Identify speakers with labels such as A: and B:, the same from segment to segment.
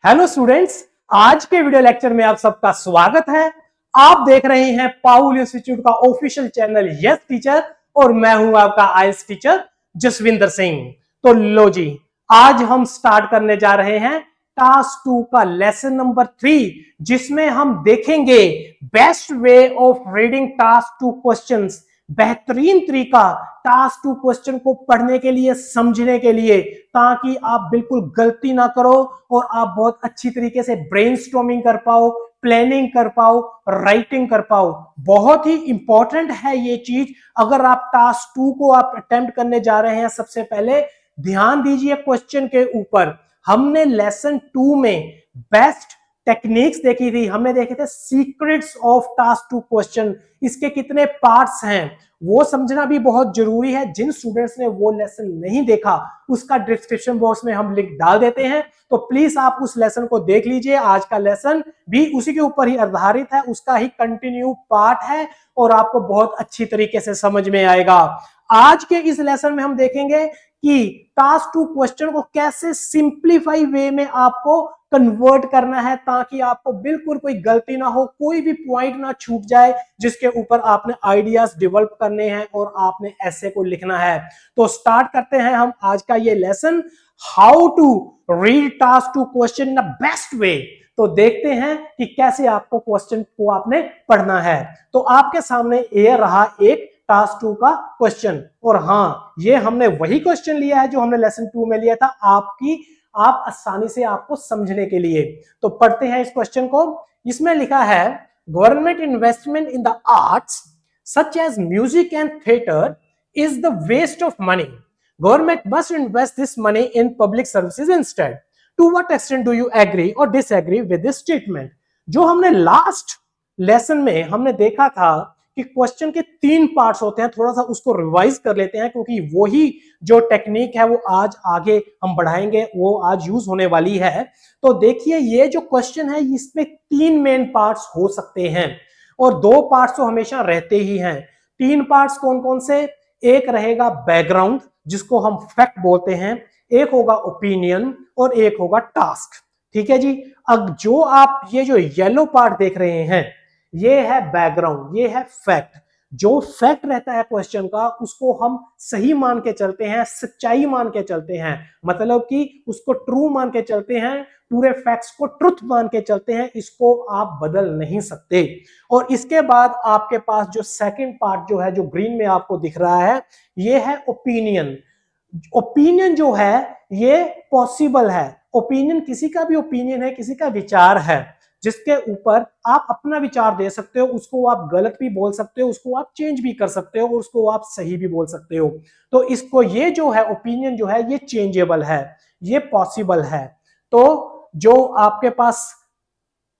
A: Hello students, आज के video lecture में आप सबका स्वागत है। आप देख रहे हैं पाउल इंस्टीट्यूट का ऑफिशियल चैनल यस टीचर और मैं हूं आपका आईएएस टीचर जसविंदर सिंह। तो लो जी, आज हम स्टार्ट करने जा रहे हैं टास्क 2 का लेसन नंबर 3, जिसमें हम देखेंगे best way of reading task 2 questions, बेहतरीन तरीका टास्क 2 क्वेश्चन को पढ़ने के लिए, समझने के लिए, ताकि आप बिल्कुल गलती ना करो और आप बहुत अच्छी तरीके से ब्रेनस्टॉर्मिंग कर पाओ, प्लानिंग कर पाओ, राइटिंग कर पाओ। बहुत ही इंपॉर्टेंट है ये चीज। अगर आप टास्क 2 को आप अटेम्प्ट करने जा रहे हैं, सबसे पहले ध्यान दीजिए क्वेश्चन के ऊपर। हमने लेसन 2 में बेस्ट टेक्निक्स देखी थी, हमने देखे थे सीक्रेट्स ऑफ टास्क 2 क्वेश्चन, इसके कितने पार्ट्स हैं वो समझना भी बहुत जरूरी है। जिन स्टूडेंट्स ने वो लेसन नहीं देखा, उसका डिस्क्रिप्शन बॉक्स में हम लिंक डाल देते हैं, तो प्लीज आप उस लेसन को देख लीजिए। आज का लेसन भी उसी के ऊपर ही आधारित है, उसका ही कंटिन्यू पार्ट है और आपको बहुत अच्छी तरीके से समझ में आएगा। आज के इस लेसन में हम देखेंगे कि टास्क 2 क्वेश्चन को कैसे सिंप्लीफाई वे में आपको कन्वर्ट करना है, ताकि आपको बिल्कुल कोई गलती ना हो, कोई भी पॉइंट ना छूट जाए जिसके ऊपर आपने आइडियाज डेवलप करने हैं और आपने ऐसे को लिखना है। तो स्टार्ट करते हैं हम आज का ये lesson, how to read task 2 question in the best way. तो देखते हैं कि कैसे आपको क्वेश्चन को आपने पढ़ना है। तो आपके सामने ये रहा एक टास्क 2 का क्वेश्चन, और हाँ, ये हमने वही क्वेश्चन लिया है जो हमने लेसन 2 में लिया था, आप आसानी से आपको समझने के लिए। तो पढ़ते हैं इस क्वेश्चन को। इसमें लिखा है, government investment in the arts such as music and theatre is the waste of money. Government must invest this money in public services instead. To what extent do you agree or disagree with this statement. जो हमने last lesson में हमने देखा था कि question के 3 parts होते हैं, थोड़ा सा उसको रिवाइज कर लेते हैं, क्योंकि वही जो टेक्निक है वो आज आगे हम बढ़ाएंगे, वो आज यूज होने वाली है। तो देखिए, ये जो क्वेश्चन है इसमें 3 मेन पार्ट्स हो सकते हैं और 2 पार्ट्स तो हमेशा रहते ही हैं। 3 पार्ट्स कौन कौन से? एक रहेगा बैकग्राउंड, जिसको हम फैक्ट बोलते हैं, एक होगा ओपिनियन और एक होगा टास्क। ठीक है जी। अब जो आप ये जो येलो पार्ट देख रहे हैं, ये है बैकग्राउंड, ये है फैक्ट। जो फैक्ट रहता है क्वेश्चन का, उसको हम सही मान के चलते हैं, सच्चाई मान के चलते हैं, मतलब कि उसको ट्रू मान के चलते हैं, पूरे फैक्ट्स को ट्रुथ मान के चलते हैं, इसको आप बदल नहीं सकते। और इसके बाद आपके पास जो सेकंड पार्ट जो है, जो ग्रीन में आपको दिख रहा है, ये है ओपिनियन। ओपिनियन जो है ये पॉसिबल है। ओपिनियन किसी का भी ओपिनियन है, किसी का विचार है, जिसके ऊपर आप अपना विचार दे सकते हो। उसको आप गलत भी बोल सकते हो, उसको आप चेंज भी कर सकते हो, उसको आप सही भी बोल सकते हो। तो इसको, ये जो है ओपिनियन जो है, ये चेंजेबल है, ये पॉसिबल है। तो जो आपके पास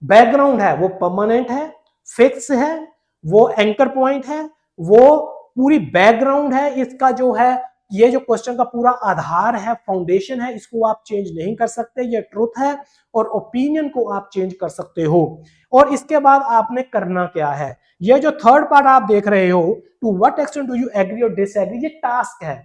A: बैकग्राउंड है वो परमानेंट है, फिक्स है, वो एंकर पॉइंट है, वो पूरी बैकग्राउंड है। इसका जो है, ये जो क्वेश्चन का पूरा आधार है, फाउंडेशन है, इसको आप चेंज नहीं कर सकते, ये ट्रुथ है। और ओपिनियन को आप चेंज कर सकते हो। और इसके बाद आपने करना क्या है, ये जो थर्ड पार्ट आप देख रहे हो, to what extent do you agree or disagree, ये टास्क है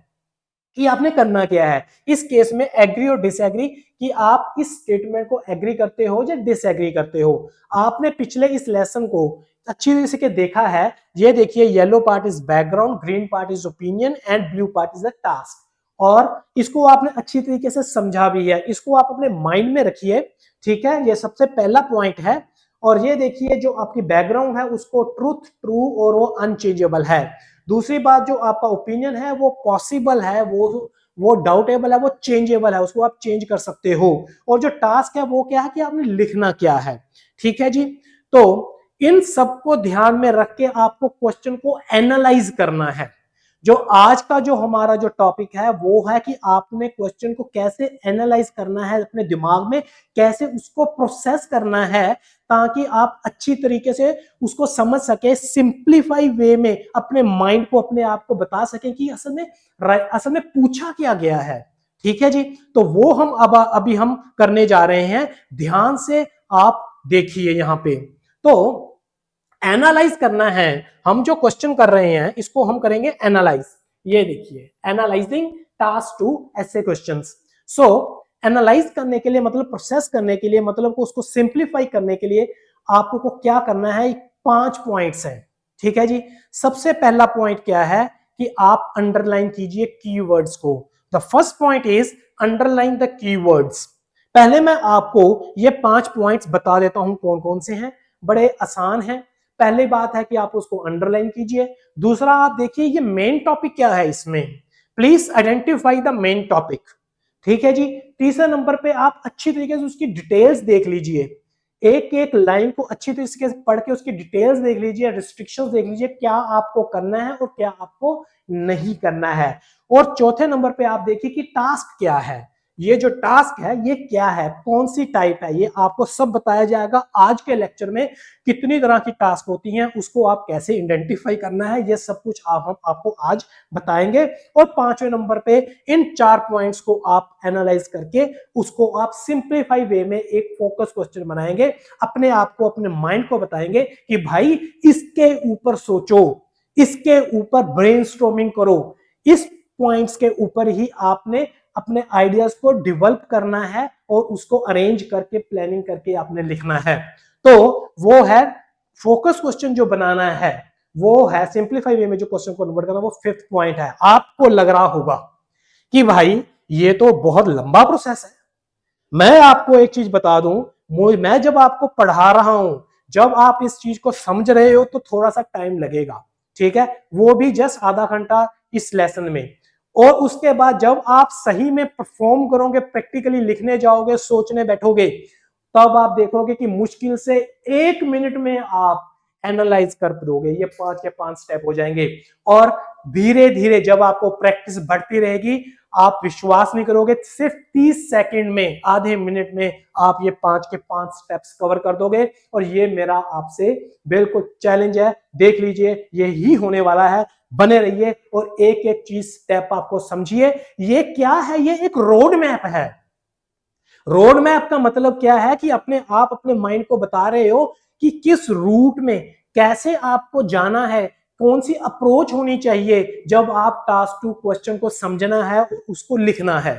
A: कि आपने करना क्या है। इस केस में एग्री और डिसएग्री, कि आप इस स्टेटमेंट को एग्री करते हो या डिसएग्री करते हो। आपने पिछले इस लेसन को अच्छी तरह से देखा है। ये देखिए, yellow part is background, green part is opinion and blue part is the task. और इसको आपने अच्छी तरीके से समझा भी है, इसको आप अपने माइंड में रखिए। ठीक है, ये सबसे पहला पॉइंट है। और ये देखिए, जो आपकी बैकग्राउंड है उसको ट्रूथ, ट्रू और वो अनचेंजेबल है। दूसरी बात, जो आपका ओपिनियन है वो पॉसिबल है, वो डाउटेबल है, वो चेंजेबल है, उसको आप चेंज कर सकते हो। और जो टास्क है वो क्या है कि आपने लिखना क्या है। ठीक है जी। तो इन सबको ध्यान में रख के आपको क्वेश्चन को एनालाइज करना है। जो आज का जो हमारा जो टॉपिक है वो है कि आपने क्वेश्चन को कैसे एनालाइज करना है, अपने दिमाग में कैसे उसको प्रोसेस करना है, ताकि आप अच्छी तरीके से उसको समझ सके, सिंप्लीफाई वे में अपने माइंड को, अपने आप को बता सके कि असल में पूछा क्या गया है। ठीक है जी। तो वो हम अभी हम करने जा रहे हैं। ध्यान से आप देखिए यहां पे। तो एनालाइज करना है, हम जो क्वेश्चन कर रहे हैं इसको हम करेंगे एनालाइज। ये देखिए, एनालाइजिंग टास्क 2 ऐसे क्वेश्चंस। सो एनालाइज करने के लिए, मतलब प्रोसेस करने के लिए, मतलब उसको सिंप्लीफाई करने के लिए आपको क्या करना है, 5 पॉइंट्स हैं। ठीक है जी। सबसे पहला पॉइंट क्या है कि आप अंडरलाइन कीजिए कीवर्ड्स को। The first point is underline the keywords. पहले मैं आपको ये 5 पॉइंट्स बता देता हूं कौन कौन से हैं, बड़े आसान हैं। पहली बात है कि आप उसको अंडरलाइन कीजिए। दूसरा, आप देखिए ये मेन टॉपिक क्या है इसमें, please identify the main topic. ठीक है जी। तीसरे नंबर पे आप अच्छी तरीके से उसकी डिटेल्स देख लीजिए, एक एक लाइन को अच्छी तरीके से पढ़ के उसकी डिटेल्स देख लीजिए, रिस्ट्रिक्शंस देख लीजिए, क्या आपको करना है और क्या आपको नहीं करना है। और चौथे नंबर पे आप देखिए कि टास्क क्या है, ये जो टास्क है ये क्या है, कौन सी टाइप है, ये आपको सब बताया जाएगा आज के लेक्चर में। कितनी तरह की टास्क होती हैं, उसको आप कैसे आइडेंटिफाई करना है, ये सब कुछ हम आपको आज बताएंगे। और 5वें नंबर पे इन 4 पॉइंट्स को आप एनालाइज करके उसको आप सिंप्लीफाई वे में एक फोकस क्वेश्चन बनाएंगे, अपने आप को, अपने माइंड को बताएंगे कि भाई इसके ऊपर सोचो, इसके ऊपर ब्रेनस्टॉर्मिंग करो, इस पॉइंट्स के ऊपर ही आपने अपने आइडियाज को डेवलप करना है और उसको अरेंज करके, प्लानिंग करके आपने लिखना है। तो वो है फोकस क्वेश्चन जो बनाना है, वो है सिंप्लीफाई वे में जो क्वेश्चन को कन्वर्ट करना, वो 5th पॉइंट है। आपको लग रहा होगा कि भाई ये तो बहुत लंबा प्रोसेस है। मैं आपको एक चीज बता दूं, मैं जब आपको पढ़ा रहा हूं, जब आप इस चीज को समझ रहे हो तो थोड़ा सा टाइम लगेगा, ठीक है, वो भी जस्ट आधा घंटा इस लेसन में। और उसके बाद जब आप सही में परफॉर्म करोगे, प्रैक्टिकली लिखने जाओगे, सोचने बैठोगे, तब आप देखोगे कि मुश्किल से 1 मिनट में आप एनालाइज कर दोगे, ये 5 के 5 स्टेप हो जाएंगे। और धीरे धीरे जब आपको प्रैक्टिस बढ़ती रहेगी, आप विश्वास नहीं करोगे, सिर्फ 30 सेकंड में, आधे मिनट में आप ये 5 के 5 स्टेप्स कवर कर दोगे। और ये मेरा आपसे बिल्कुल चैलेंज है, देख लीजिए यही होने वाला है। बने रहिए और एक एक चीज स्टेप आपको समझिए। ये क्या है, ये एक रोड मैप है। रोड मैप का मतलब क्या है कि अपने आप अपने माइंड को बता रहे हो कि किस रूट में कैसे आपको जाना है, कौन सी अप्रोच होनी चाहिए जब आप टास्क 2 क्वेश्चन को समझना है, उसको लिखना है।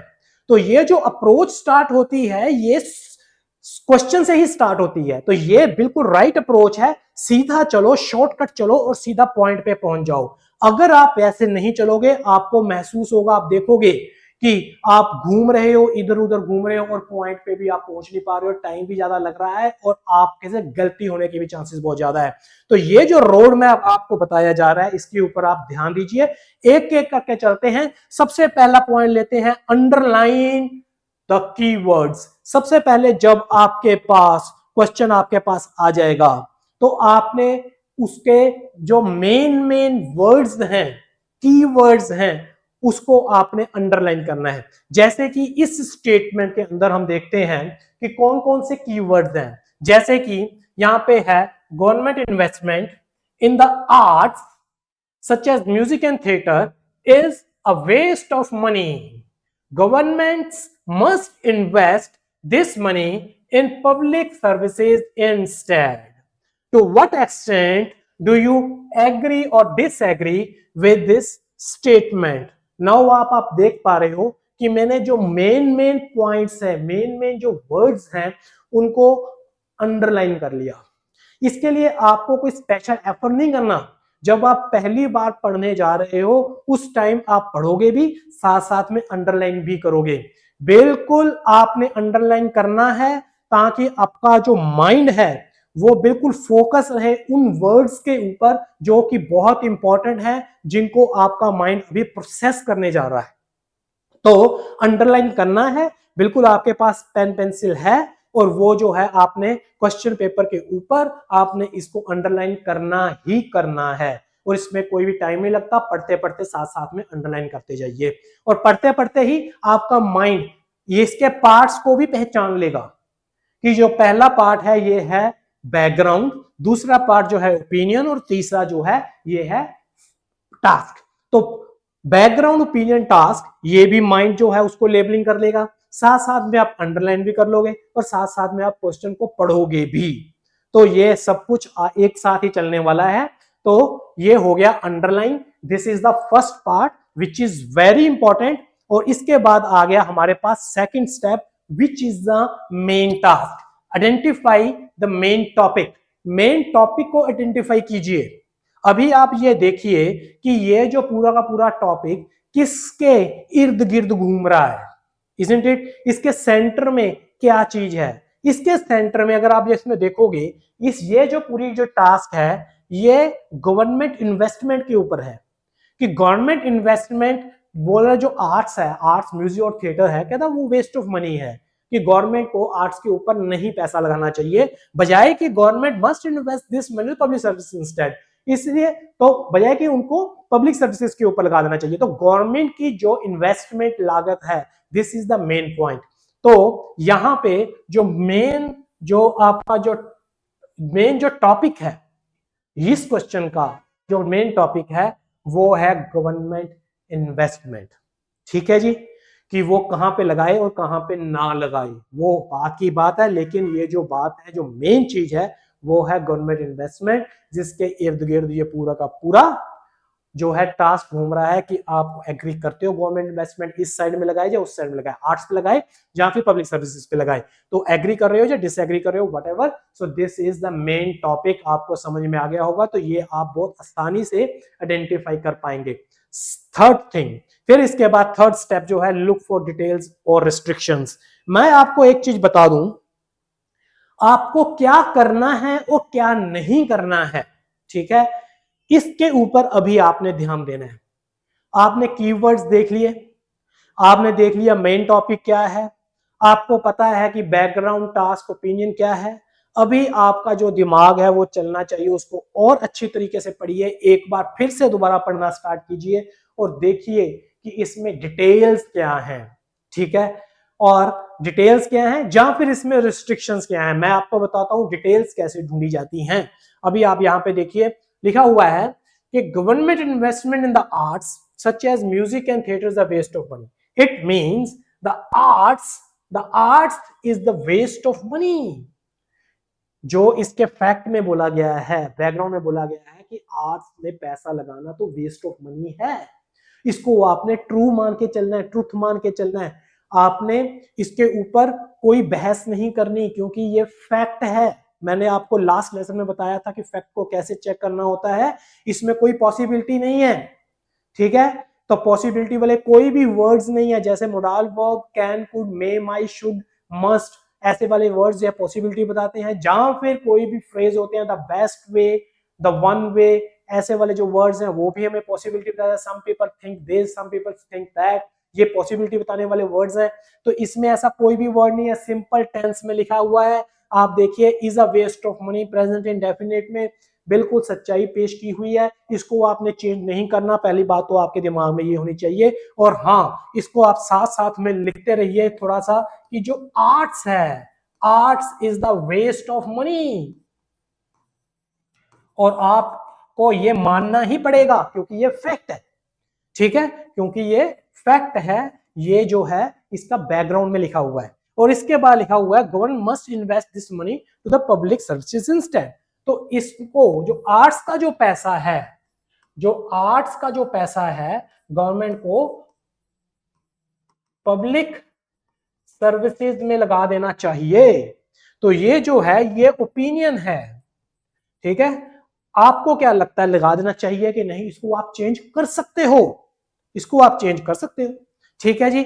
A: तो ये जो अप्रोच स्टार्ट होती है, ये क्वेश्चन से ही स्टार्ट होती है। तो ये बिल्कुल राइट अप्रोच है, सीधा चलो, शॉर्टकट चलो और सीधा पॉइंट पे पहुंच जाओ। अगर आप ऐसे नहीं चलोगे, आपको महसूस होगा, आप देखोगे कि आप घूम रहे हो, इधर उधर घूम रहे हो और पॉइंट पे भी आप पहुंच नहीं पा रहे हो, टाइम भी ज्यादा लग रहा है और आपके से गलती होने के भी चांसेस बहुत ज्यादा है। तो ये जो रोड मैप आपको बताया जा रहा है, इसके ऊपर आप ध्यान दीजिए। एक एक करके चलते हैं। सबसे पहला पॉइंट लेते हैं, अंडरलाइन द कीवर्ड्स। सबसे पहले जब आपके पास क्वेश्चन आपके पास आ जाएगा, तो आपने उसके जो मेन वर्ड्स हैं, कीवर्ड्स हैं, उसको आपने अंडरलाइन करना है। जैसे कि इस स्टेटमेंट के अंदर हम देखते हैं कि कौन कौन से कीवर्ड्स हैं। जैसे कि यहां पे है, government investment in the arts such as music and theatre is a waste of money. Governments must invest this money in public services instead. To what extent do you agree or disagree with this statement? Now आप देख पा रहे हो कि मैंने जो main points है, main जो वर्ड्स हैं, उनको अंडरलाइन कर लिया। इसके लिए आपको कोई स्पेशल एफर्ट नहीं करना। जब आप पहली बार पढ़ने जा रहे हो, उस टाइम आप पढ़ोगे भी, साथ साथ में अंडरलाइन भी करोगे। बिल्कुल आपने अंडरलाइन करना है ताकि आपका जो माइंड है वो बिल्कुल फोकस रहे उन वर्ड्स के ऊपर जो कि बहुत इंपॉर्टेंट है, जिनको आपका माइंड अभी प्रोसेस करने जा रहा है। तो अंडरलाइन करना है, बिल्कुल आपके पास पेन पेंसिल है और वो जो है आपने क्वेश्चन पेपर के ऊपर आपने इसको अंडरलाइन करना ही करना है। और इसमें कोई भी टाइम नहीं लगता, पढ़ते पढ़ते साथ साथ में अंडरलाइन करते जाइए। और पढ़ते पढ़ते ही आपका माइंड ये इसके पार्ट्स को भी पहचान लेगा कि जो पहला पार्ट है ये है बैकग्राउंड, दूसरा पार्ट जो है ओपिनियन, और तीसरा जो है ये है टास्क। तो बैकग्राउंड, ओपिनियन, टास्क, ये भी माइंड जो है उसको लेबलिंग कर लेगा। साथ साथ में आप अंडरलाइन भी कर लोगे और साथ साथ में आप क्वेश्चन को पढ़ोगे भी। तो ये सब कुछ एक साथ ही चलने वाला है। तो ये हो गया underline. This is the first part which is very important. और इसके बाद आ गया हमारे पास second step, which is the main task, identify the main topic, main topic को आइडेंटिफाई कीजिए। अभी आप ये देखिए कि ये जो पूरा का पूरा टॉपिक किसके इर्द गिर्द घूम रहा है, इजंट इट? इसके सेंटर में क्या चीज है? इसके सेंटर में अगर आप इसमें देखोगे, ये जो पूरी जो टास्क है ये गवर्नमेंट इन्वेस्टमेंट के ऊपर है कि गवर्नमेंट इन्वेस्टमेंट बोल रहा जो आर्ट्स है, आर्ट्स म्यूजिक और थिएटर है, कहता वो वेस्ट ऑफ मनी है कि गवर्नमेंट को आर्ट्स के ऊपर नहीं पैसा लगाना चाहिए, बजाय कि government must invest this money public service instead. इसलिए तो बजाय कि उनको पब्लिक सर्विसेज के ऊपर लगा देना चाहिए। तो गवर्नमेंट की जो इन्वेस्टमेंट लागत है, this is the main point. तो यहां पे जो मेन जो आपका जो टॉपिक है, इस क्वेश्चन का जो मेन टॉपिक है वो है गवर्नमेंट इन्वेस्टमेंट। ठीक है जी, कि वो कहां पे लगाए और कहां पे ना लगाए वो बात की बात है, लेकिन ये जो बात है, जो मेन चीज है वो है गवर्नमेंट इन्वेस्टमेंट, जिसके इर्द गिर्द ये पूरा का पूरा जो है टास्क घूम रहा है कि आप एग्री करते हो गवर्नमेंट इन्वेस्टमेंट इस साइड में लगाए या उस साइड में लगाए, आर्ट्स पे लगाए या फिर पब्लिक सर्विसेज पे लगाए, तो एग्री कर रहे हो या डिसएग्री कर रहे हो, whatever. So this is the main topic. आपको समझ में आ गया होगा तो ये आप बहुत आसानी से आइडेंटिफाई कर पाएंगे। थर्ड थिंग, फिर इसके बाद थर्ड स्टेप जो है लुक फॉर डिटेल्स और रिस्ट्रिक्शंस। मैं आपको एक चीज बता दूं, आपको क्या करना है और क्या नहीं करना है, ठीक है, इसके ऊपर अभी आपने ध्यान देना है। आपने कीवर्ड्स देख लिए, आपने देख लिया मेन टॉपिक क्या है, आपको पता है कि बैकग्राउंड टास्क ओपिनियन क्या है। अभी आपका जो दिमाग है वो चलना चाहिए, उसको और अच्छी तरीके से पढ़िए, एक बार फिर से दोबारा पढ़ना स्टार्ट कीजिए और देखिए कि इसमें डिटेल्स क्या है, ठीक है, और डिटेल्स क्या है या फिर इसमें रिस्ट्रिक्शंस क्या है। मैं आपको बताता हूं डिटेल्स कैसे ढूंढी जाती हैं। अभी आप यहां पे देखिए लिखा हुआ है कि government investment in the arts such as music and theatre is the waste of money. It means the arts is the waste of money. जो इसके फैक्ट में बोला गया है, बैकग्राउंड में बोला गया है कि आर्ट्स में पैसा लगाना तो वेस्ट ऑफ मनी है। इसको आपने ट्रू मान के चलना है, ट्रुथ मान के चलना है। आपने इसके ऊपर कोई बहस नहीं करनी, क्योंकि ये फैक्ट है। मैंने आपको लास्ट लेसन में बताया था कि फैक्ट को कैसे चेक करना होता है, इसमें कोई पॉसिबिलिटी नहीं है, ठीक है। तो पॉसिबिलिटी वाले कोई भी वर्ड्स नहीं है, जैसे modal verb can, could, may, my, should, must, ऐसे वाले वर्ड्स या पॉसिबिलिटी बताते हैं। जहां फिर कोई भी फ्रेज होते हैं, the best way, the one way, ऐसे वाले जो वर्ड्स हैं वो भी हमें पॉसिबिलिटी बताते हैं। Some people think this, some people think that, ये पॉसिबिलिटी बताने वाले वर्ड्स हैं। तो इसमें ऐसा कोई भी वर्ड नहीं है, सिंपल टेंस में लिखा हुआ है। आप देखिए is a waste of money, present indefinite में बिल्कुल सच्चाई पेश की हुई है, इसको आपने चेंज नहीं करना। पहली बात तो आपके दिमाग में ये होनी चाहिए। और हाँ, इसको आप साथ साथ में लिखते रहिए थोड़ा सा कि जो आर्ट्स है, arts is the waste of money, और आपको ये मानना ही पड़ेगा क्योंकि ये फैक्ट है, ठीक है, क्योंकि ये फैक्ट है। ये जो है इसका बैकग्राउंड में लिखा हुआ है, और इसके बाद लिखा हुआ है government must invest this money to the public services instead. तो इसको जो आर्ट्स का जो पैसा है, जो आर्ट्स का जो पैसा है, गवर्नमेंट को पब्लिक सर्विसेज में लगा देना चाहिए। तो ये जो है ये ओपिनियन है, ठीक है। आपको क्या लगता है, लगा देना चाहिए कि नहीं? इसको आप चेंज कर सकते हो, इसको आप चेंज कर सकते हो, ठीक है जी।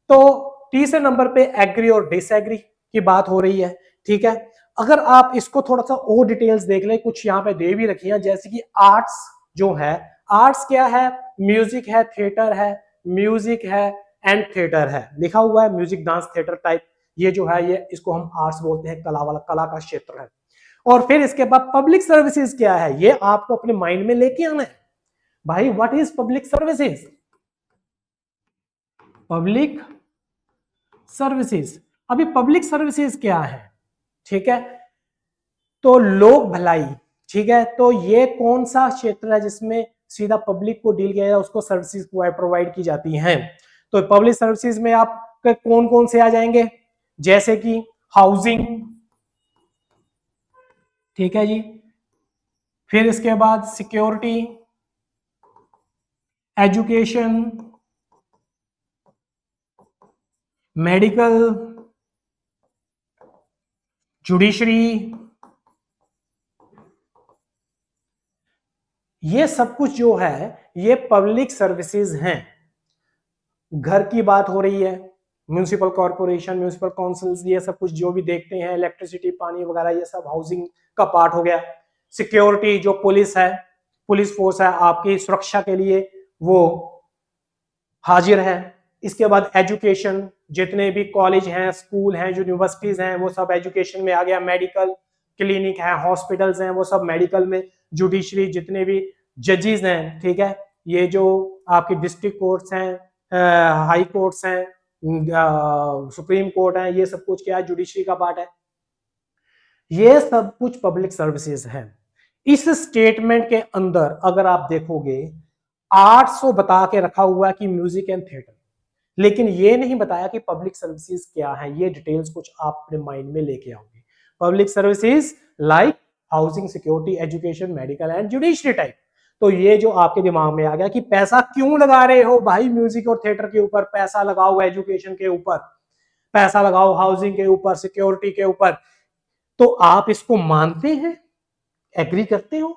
A: तो तीसरे नंबर पे एग्री और डिसएग्री की बात हो रही है, ठीक है। अगर आप इसको थोड़ा सा और डिटेल्स देख लें, कुछ यहाँ पे दे भी रखी है, जैसे कि आर्ट्स जो है, आर्ट्स क्या है? म्यूजिक है, थिएटर है, म्यूजिक है एंड थिएटर है, लिखा हुआ है म्यूजिक, डांस, थिएटर टाइप। ये जो है ये इसको हम आर्ट्स बोलते हैं, कला वाला, कला का क्षेत्र है। और फिर इसके बाद पब्लिक सर्विसेज क्या है, ये आपको अपने माइंड में लेके आना है भाई। What is public services? Public services, अभी पब्लिक सर्विसेज क्या है, ठीक है, तो लोक भलाई, ठीक है। तो ये कौन सा क्षेत्र है जिसमें सीधा पब्लिक को डील किया जाए, उसको सर्विसेज प्रोवाइड की जाती हैं। तो पब्लिक सर्विसेज में आप कौन कौन से आ जाएंगे, जैसे कि हाउसिंग, ठीक है जी, फिर इसके बाद सिक्योरिटी, एजुकेशन, मेडिकल, जुडिशरी, ये सब कुछ जो है ये पब्लिक सर्विसेज हैं। घर की बात हो रही है, म्यूनिसिपल कॉर्पोरेशन, म्यूनिसिपल काउंसिल्स, ये सब कुछ जो भी देखते हैं, इलेक्ट्रिसिटी, पानी वगैरह, ये सब हाउसिंग का पार्ट हो गया। सिक्योरिटी, जो पुलिस है, पुलिस फोर्स है आपकी सुरक्षा के लिए, वो हाजिर है। इसके बाद एजुकेशन, जितने भी कॉलेज हैं, स्कूल हैं, यूनिवर्सिटीज हैं, वो सब एजुकेशन में आ गया। मेडिकल क्लिनिक है, हॉस्पिटल्स हैं, वो सब मेडिकल में। जुडिशरी, जितने भी जजेस हैं, ठीक है, ये जो आपके डिस्ट्रिक्ट कोर्ट्स हैं, हाई कोर्ट्स हैं, सुप्रीम कोर्ट है, ये सब कुछ क्या है, जुडिशरी का पार्ट है। ये सब कुछ पब्लिक सर्विसेज है। इस स्टेटमेंट के अंदर अगर आप देखोगे 800 बता के रखा हुआ है कि म्यूजिक एंड थिएटर, लेकिन ये नहीं बताया कि पब्लिक सर्विसेज क्या है। ये डिटेल्स कुछ आप अपने माइंड में लेके आओगे। Public services like housing, security, education, medical and judiciary type. तो ये जो आपके दिमाग में आ गया कि पैसा क्यों लगा रहे हो भाई म्यूजिक और थिएटर के ऊपर, पैसा लगाओ एजुकेशन के ऊपर, पैसा लगाओ हाउसिंग के ऊपर, सिक्योरिटी के ऊपर। तो आप इसको मानते हैं, एग्री करते हो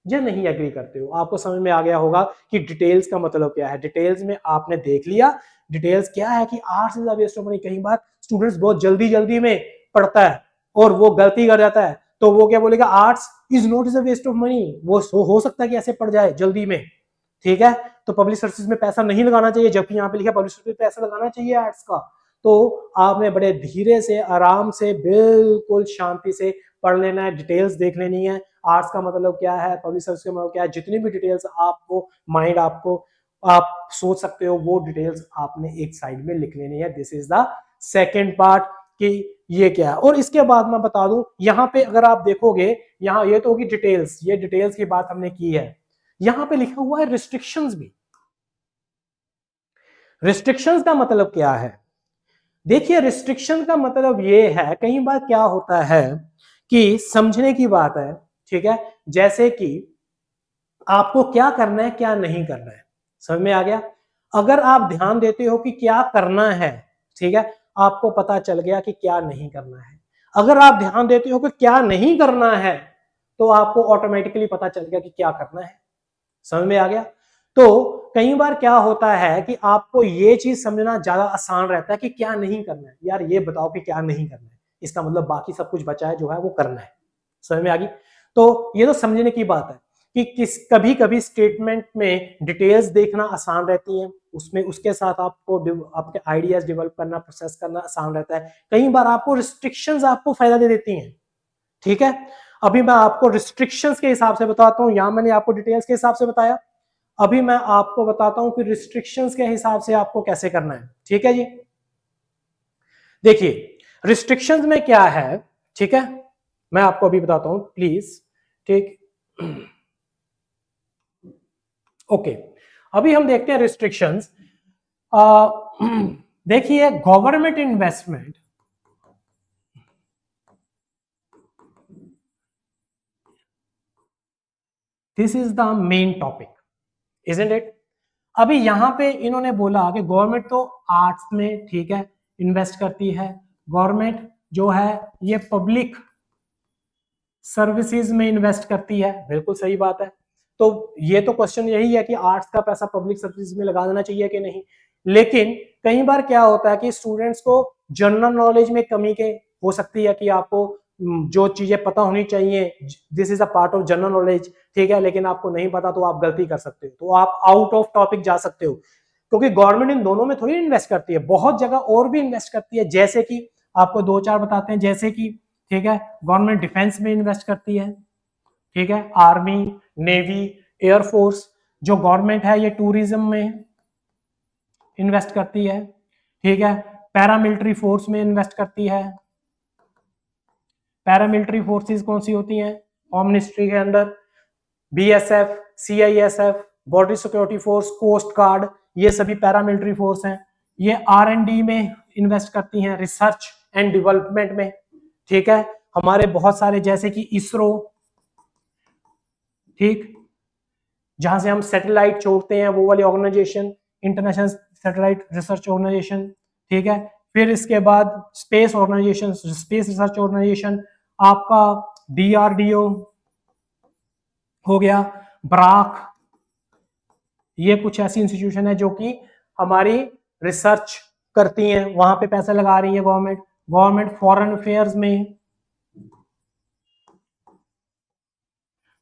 A: या नहीं एग्री करते हो? आपको समझ में आ गया होगा कि डिटेल्स का मतलब क्या है। डिटेल्स में आपने देख लिया, डिटेल्स क्या है कि arts is a waste of money. कई बार स्टूडेंट्स बहुत जल्दी जल्दी में पढ़ता है और वो गलती कर जाता है, तो वो क्या बोलेगा, arts is not is a waste of money. वो हो सकता है कि ऐसे पढ़ जाए जल्दी में, ठीक है। तो पब्लिक सर्विसेज में पैसा नहीं लगाना चाहिए, जबकि यहाँ पे लिखा पब्लिक सर्विसेज में पैसा लगाना चाहिए आर्ट्स का। तो आपने बड़े धीरे से, आराम से, बिल्कुल शांति से पढ़ लेना है, डिटेल्स देख लेनी है। आर्ट्स का मतलब क्या है, पब्लिक सर्विस का मतलब क्या है, जितनी भी डिटेल्स आपको माइंड आपको आप सोच सकते हो, वो डिटेल्स आपने एक साइड में लिख लेनी है। This is the second part कि ये क्या है। और इसके बाद मैं बता दूं, यहाँ पे अगर आप देखोगे, यहाँ ये तो होगी डिटेल्स, ये डिटेल्स की बात हमने की है। यहाँ पे लिखा हुआ है रिस्ट्रिक्शंस भी। रिस्ट्रिक्शंस का मतलब क्या है? देखिए, रिस्ट्रिक्शन का मतलब ये है, कई बार क्या होता है कि समझने की बात है, ठीक है, जैसे कि आपको क्या करना है, क्या नहीं करना है, समझ में आ गया। अगर आप ध्यान देते हो कि क्या करना है, ठीक है, आपको पता चल गया कि क्या नहीं करना है। अगर आप ध्यान देते हो कि क्या नहीं करना है, तो आपको ऑटोमेटिकली पता चल गया कि क्या करना है। समझ में आ गया। तो कई बार क्या होता है कि आपको ये चीज समझना ज्यादा आसान रहता है कि क्या नहीं करना है। यार ये बताओ कि क्या नहीं करना है, इसका मतलब बाकी सब कुछ बचा है जो है वो करना है। समझ में आ गई। तो ये तो समझने की बात है कि किस कभी कभी स्टेटमेंट में डिटेल्स देखना आसान रहती है, उसमें उसके साथ आपको आपके आइडियाज डेवलप करना, प्रोसेस करना आसान रहता है। कई बार आपको रिस्ट्रिक्शंस आपको फायदा दे देती हैं, ठीक है। अभी मैं आपको रिस्ट्रिक्शंस के हिसाब से बताता हूं, यहां मैंने आपको डिटेल्स के हिसाब से बताया, अभी मैं आपको बताता हूं कि रिस्ट्रिक्शंस के हिसाब से आपको कैसे करना है, ठीक है जी। देखिए रिस्ट्रिक्शंस में क्या है, ठीक है, मैं आपको अभी बताता हूं प्लीज, ठीक। ओके, अभी हम देखते हैं रिस्ट्रिक्शंस। देखिए government investment, this is the main topic, isn't it. अभी यहां पे इन्होंने बोला कि गवर्नमेंट तो आर्ट्स में, ठीक है, इन्वेस्ट करती है। गवर्नमेंट जो है ये पब्लिक सर्विसेज में इन्वेस्ट करती है, बिल्कुल सही बात है। तो ये तो क्वेश्चन यही है कि आर्ट्स का पैसा पब्लिक सर्विसेज में लगा देना चाहिए कि नहीं। लेकिन कई बार क्या होता है कि स्टूडेंट्स को जनरल नॉलेज में कमी के हो सकती है कि आपको जो चीजें पता होनी चाहिए, this is a part of general knowledge, ठीक है, लेकिन आपको नहीं पता तो आप गलती कर सकते हो, तो आप आउट ऑफ टॉपिक जा सकते हो। क्योंकि गवर्नमेंट इन दोनों में थोड़ी इन्वेस्ट करती है, बहुत जगह और भी इन्वेस्ट करती है। जैसे कि आपको दो चार बताते हैं, जैसे कि ठीक है, गवर्नमेंट डिफेंस में इन्वेस्ट करती है, ठीक है, आर्मी, नेवी, एयरफोर्स। जो गवर्नमेंट है ये टूरिज्म में इन्वेस्ट करती है, ठीक है, पैरामिलिट्री फोर्स में इन्वेस्ट करती है। पैरामिलिट्री फोर्सेस कौन सी होती हैं होम मिनिस्ट्री के अंदर? BSF, CISF, border security force, coast guard, ये सभी पैरामिलिट्री फोर्स हैं। ये आर&डी में इन्वेस्ट करती हैं, रिसर्च एंड डेवलपमेंट में, ठीक है। हमारे बहुत सारे जैसे कि इसरो, ठीक, जहां से हम सैटेलाइट छोड़ते हैं, वो वाली organisation, international satellite research organisation, ठीक है। फिर इसके बाद space organisation, space research organisation, आपका DRDO हो गया, ब्राक, ये कुछ ऐसी इंस्टीट्यूशन है जो कि हमारी रिसर्च करती हैं, वहां पे पैसा लगा रही है गवर्नमेंट। गवर्नमेंट फॉरेन अफेयर्स में,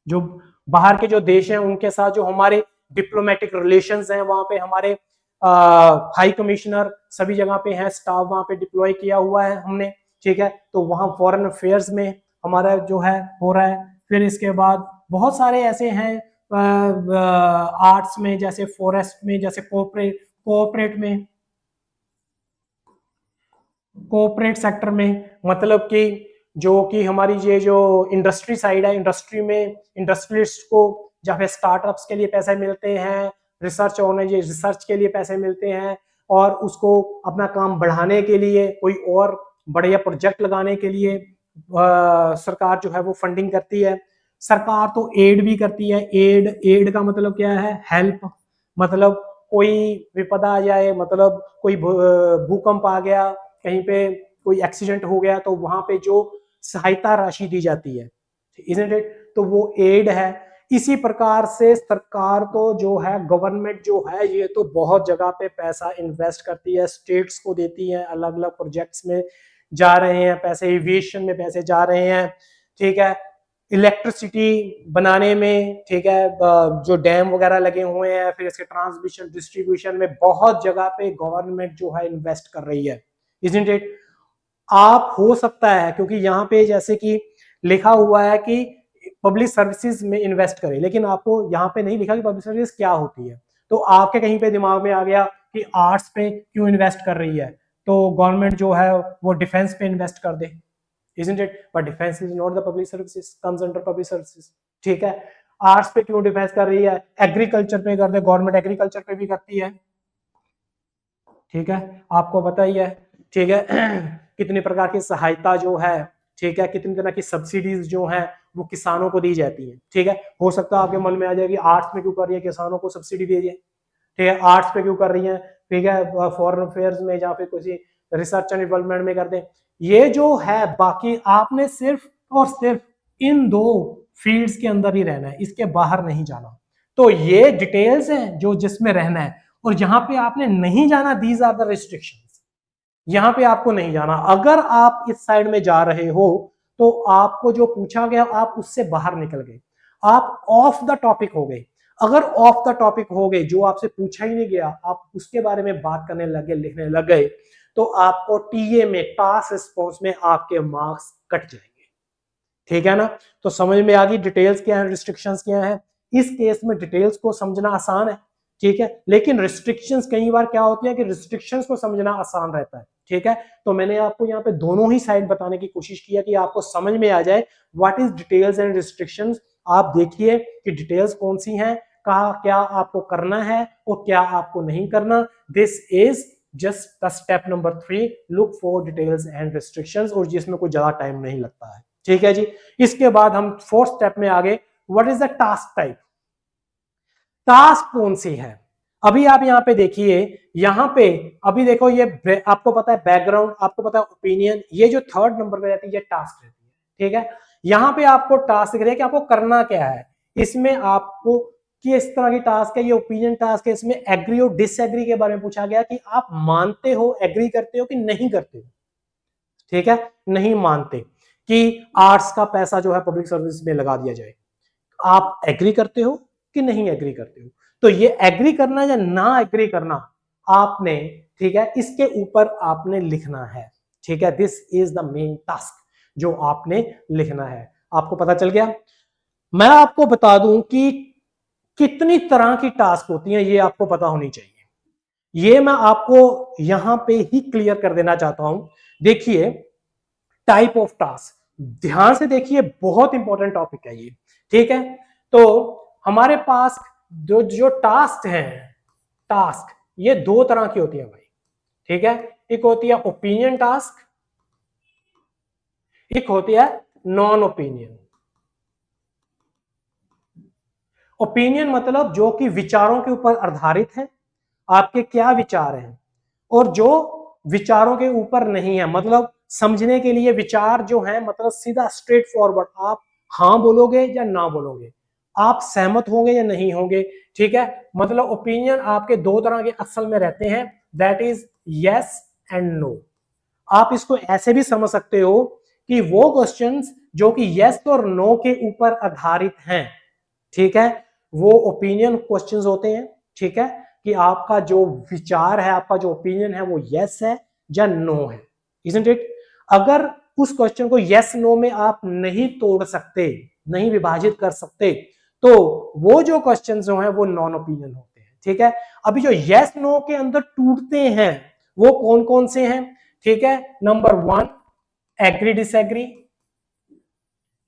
A: जो बाहर के जो देश हैं उनके साथ जो हमारे डिप्लोमेटिक रिलेशंस हैं, वहां पे हमारे हाई कमिश्नर सभी जगह पे हैं, स्टाफ वहां पे डिप्लॉय किया हुआ है हमने, ठीक है। तो वहां फॉरेन अफेयर्स में हमारा जो है हो रहा है। फिर इसके बाद बहुत सारे ऐसे हैं आर्ट्स में, जैसे फॉरेस्ट में, जैसे कोऑपरेट सेक्टर में, मतलब कि जो कि हमारी ये जो इंडस्ट्री साइड है, इंडस्ट्री में इंडस्ट्रियलिस्ट को जहाँ पे स्टार्टअप्स के लिए पैसे मिलते हैं, रिसर्च रिसर्च के लिए पैसे मिलते हैं, और उसको अपना काम बढ़ाने के लिए, कोई और बढ़िया प्रोजेक्ट लगाने के लिए सरकार जो है वो फंडिंग करती है। सरकार तो एड भी करती है। एड का मतलब क्या है? हेल्प, मतलब कोई विपदा आ जाए, मतलब कोई भूकंप आ गया, कहीं पे कोई एक्सीडेंट हो गया, तो वहां पे जो सहायता राशि दी जाती है, इजंट इट, तो वो एड है। इसी प्रकार से सरकार तो जो है, गवर्नमेंट जो है, ये तो बहुत जगह पे पैसा इन्वेस्ट करती है, स्टेट्स को देती है, अलग अलग प्रोजेक्ट्स में जा रहे हैं पैसे, एविएशन में पैसे जा रहे हैं, ठीक है, इलेक्ट्रिसिटी बनाने में, ठीक है, जो डैम वगैरह लगे हुए हैं, फिर इसके ट्रांसमिशन डिस्ट्रीब्यूशन में बहुत जगह पे गवर्नमेंट जो है इन्वेस्ट कर रही है, इजंट इट। आप हो सकता है, क्योंकि यहाँ पे जैसे कि लिखा हुआ है कि पब्लिक सर्विसेज में इन्वेस्ट करें, लेकिन आपको यहाँ पे नहीं लिखा कि पब्लिक सर्विस क्या होती है। तो आपके कहीं पे दिमाग में आ गया कि आर्ट्स पे क्यों इन्वेस्ट कर रही है, तो गवर्नमेंट जो है वो डिफेंस पे इन्वेस्ट कर दे, isn't it? But defense is not the public services, comes under public services, ठीक है। आर्ट्स पे क्यों डिफेंस कर रही है? एग्रीकल्चर पे कर दे, गवर्नमेंट एग्रीकल्चर पे भी करती है, ठीक है, आपको पता ही है, ठीक है। कितनी प्रकार की सहायता जो है, ठीक है, कितनी तरह की सब्सिडीज जो है वो किसानों को दी जाती है, ठीक है। हो सकता है आपके मन में आ जाए कि आर्ट्स में क्यों कर रही है, किसानों को सब्सिडी दीजिए, ठीक है, आर्ट्स पे क्यों कर रही है, ठीक है, फॉरेन अफेयर्स में या फिर किसी रिसर्च एंड डेवलपमेंट में कर दें। ये जो है, बाकी आपने सिर्फ और सिर्फ इन दो फील्ड्स के अंदर ही रहना है, इसके बाहर नहीं जाना। तो ये डिटेल्स हैं जो जिसमें रहना है, और जहां पे आपने नहीं जाना, दीज आर द रिस्ट्रिक्शंस, यहां पे आपको नहीं जाना। अगर आप इस साइड में जा रहे हो तो आपको जो पूछा गया आप उससे बाहर निकल गए, आप ऑफ द टॉपिक हो गए। अगर ऑफ द टॉपिक हो गए, जो आपसे पूछा ही नहीं गया, आप उसके बारे में बात करने लगे, लिखने लग गए, तो आपको टीए में, टास्क रिस्पॉन्स में आपके मार्क्स कट जाएंगे, ठीक है ना। तो समझ में आ गई डिटेल्स क्या है, रिस्ट्रिक्शंस क्या है। इस केस में डिटेल्स को समझना आसान है, ठीक है, लेकिन रिस्ट्रिक्शंस कई बार क्या होती है कि रिस्ट्रिक्शंस को समझना आसान रहता है, ठीक है। तो मैंने आपको यहाँ पे दोनों ही साइड बताने की कोशिश किया कि आपको समझ में आ जाए what is details and restrictions. आप देखिए कि डिटेल्स कौन सी हैं, कहा क्या आपको करना है और क्या आपको नहीं करना। This is just the step number 3, look for details and restrictions, और जिसमें कोई ज्यादा टाइम नहीं लगता है, ठीक है जी। इसके बाद हम फोर्थ स्टेप में आगे, what is the task type, task कौन सी है। अभी आप यहाँ पे देखिए, यहाँ पे अभी देखो, ये आपको पता है बैकग्राउंड, आपको पता है ओपिनियन, ये जो थर्ड नंबर पे रहती है ये टास्क रहती है, ठीक है। यहाँ पे आपको टास्क दिख रहा है कि आपको करना क्या है। इसमें आपको किस तरह की टास्क है, ये ओपिनियन टास्क है। इसमें एग्री और डिसएग्री के बारे में पूछा गया कि आप मानते हो, एग्री करते हो कि नहीं करते हो, ठीक है। नहीं मानते कि आर्ट्स का पैसा जो है पब्लिक सर्विस में लगा दिया जाए, आप एग्री करते हो कि नहीं एग्री करते हो। तो ये एग्री करना या ना एग्री करना आपने, ठीक है, इसके ऊपर आपने लिखना है, ठीक है। This is the main task जो आपने लिखना है। आपको पता चल गया। मैं आपको बता दूं कि कितनी तरह की टास्क होती हैं, ये आपको पता होनी चाहिए। ये मैं आपको यहां पे ही क्लियर कर देना चाहता हूं। देखिए, टाइप ऑफ टास्क, ध्यान से देखिए, बहुत इंपॉर्टेंट टॉपिक है ये, ठीक है। तो हमारे पास जो जो टास्क हैं, टास्क ये दो तरह की होती है भाई, ठीक है। एक होती है ओपिनियन टास्क, एक होती है नॉन ओपिनियन। ओपिनियन मतलब जो कि विचारों के ऊपर आधारित है, आपके क्या विचार हैं, और जो विचारों के ऊपर नहीं है, मतलब समझने के लिए विचार जो है मतलब सीधा स्ट्रेट फॉरवर्ड, आप हाँ बोलोगे या ना बोलोगे, आप सहमत होंगे या नहीं होंगे, ठीक है। मतलब ओपिनियन आपके दो तरह के असल में रहते हैं, that is yes and no. आप इसको ऐसे भी समझ सकते हो कि वो क्वेश्चंस जो कि यस और नो के ऊपर आधारित हैं, ठीक है, वो ओपिनियन क्वेश्चंस होते हैं, ठीक है, कि आपका जो विचार है, आपका जो ओपिनियन है वो यस है या नो है, इजंट इट। अगर उस क्वेश्चन को यस नो में आप नहीं तोड़ सकते, नहीं विभाजित कर सकते, तो वो जो क्वेश्चन जो है वो नॉन ओपिनियन होते हैं, ठीक है। अभी जो यस नो के अंदर टूटते हैं वो कौन कौन से हैं, ठीक है। नंबर 1 एग्री डिसएग्री,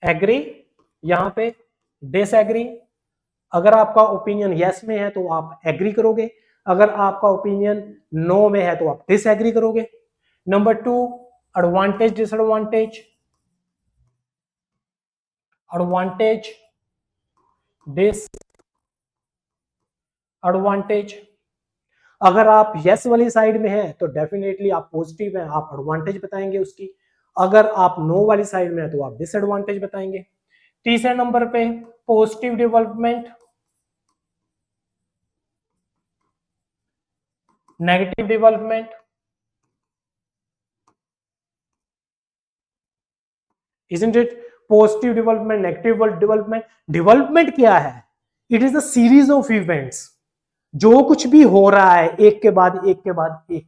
A: एग्री, यहां पे डिसएग्री। अगर आपका ओपिनियन यस में है तो आप एग्री करोगे, अगर आपका ओपिनियन नो में है तो आप डिसएग्री करोगे। Number 2 advantage disadvantage, advantage disadvantage. अगर आप यस वाली साइड में हैं तो डेफिनेटली आप पॉजिटिव हैं, आप एडवांटेज बताएंगे उसकी। अगर आप नो वाली साइड में हैं तो आप डिसएडवांटेज बताएंगे। तीसरे नंबर पे positive development, negative development, isn't it? Positive development, negative development. Development क्या है? It is a series of events, जो कुछ भी हो रहा है एक के बाद एक के बाद एक,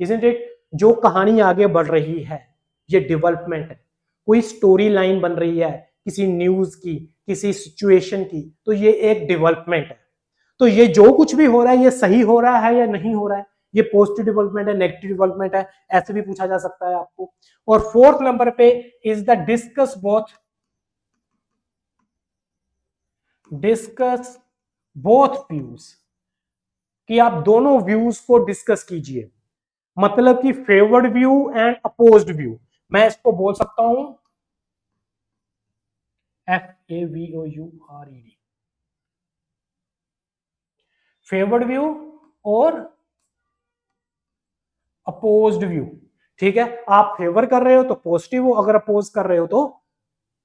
A: isn't it? जो कहानी आगे बढ़ रही है ये डेवलपमेंट है। कोई स्टोरी लाइन बन रही है किसी न्यूज की, किसी सिचुएशन की, तो ये एक डेवलपमेंट है। तो ये जो कुछ भी हो रहा है ये सही हो रहा है या नहीं हो रहा है, ये पॉजिटिव डेवलपमेंट है, नेगेटिव डेवलपमेंट है, ऐसे भी पूछा जा सकता है आपको। और फोर्थ नंबर पे is the discuss both views, कि आप दोनों व्यूज को डिस्कस कीजिए। मतलब कि favoured view and opposed view, मैं इसको बोल सकता हूं FAVOURED, फेवर्ड व्यू और अपोज्ड व्यू, ठीक है। आप फेवर कर रहे हो तो पॉजिटिव हो, अगर अपोज कर रहे हो तो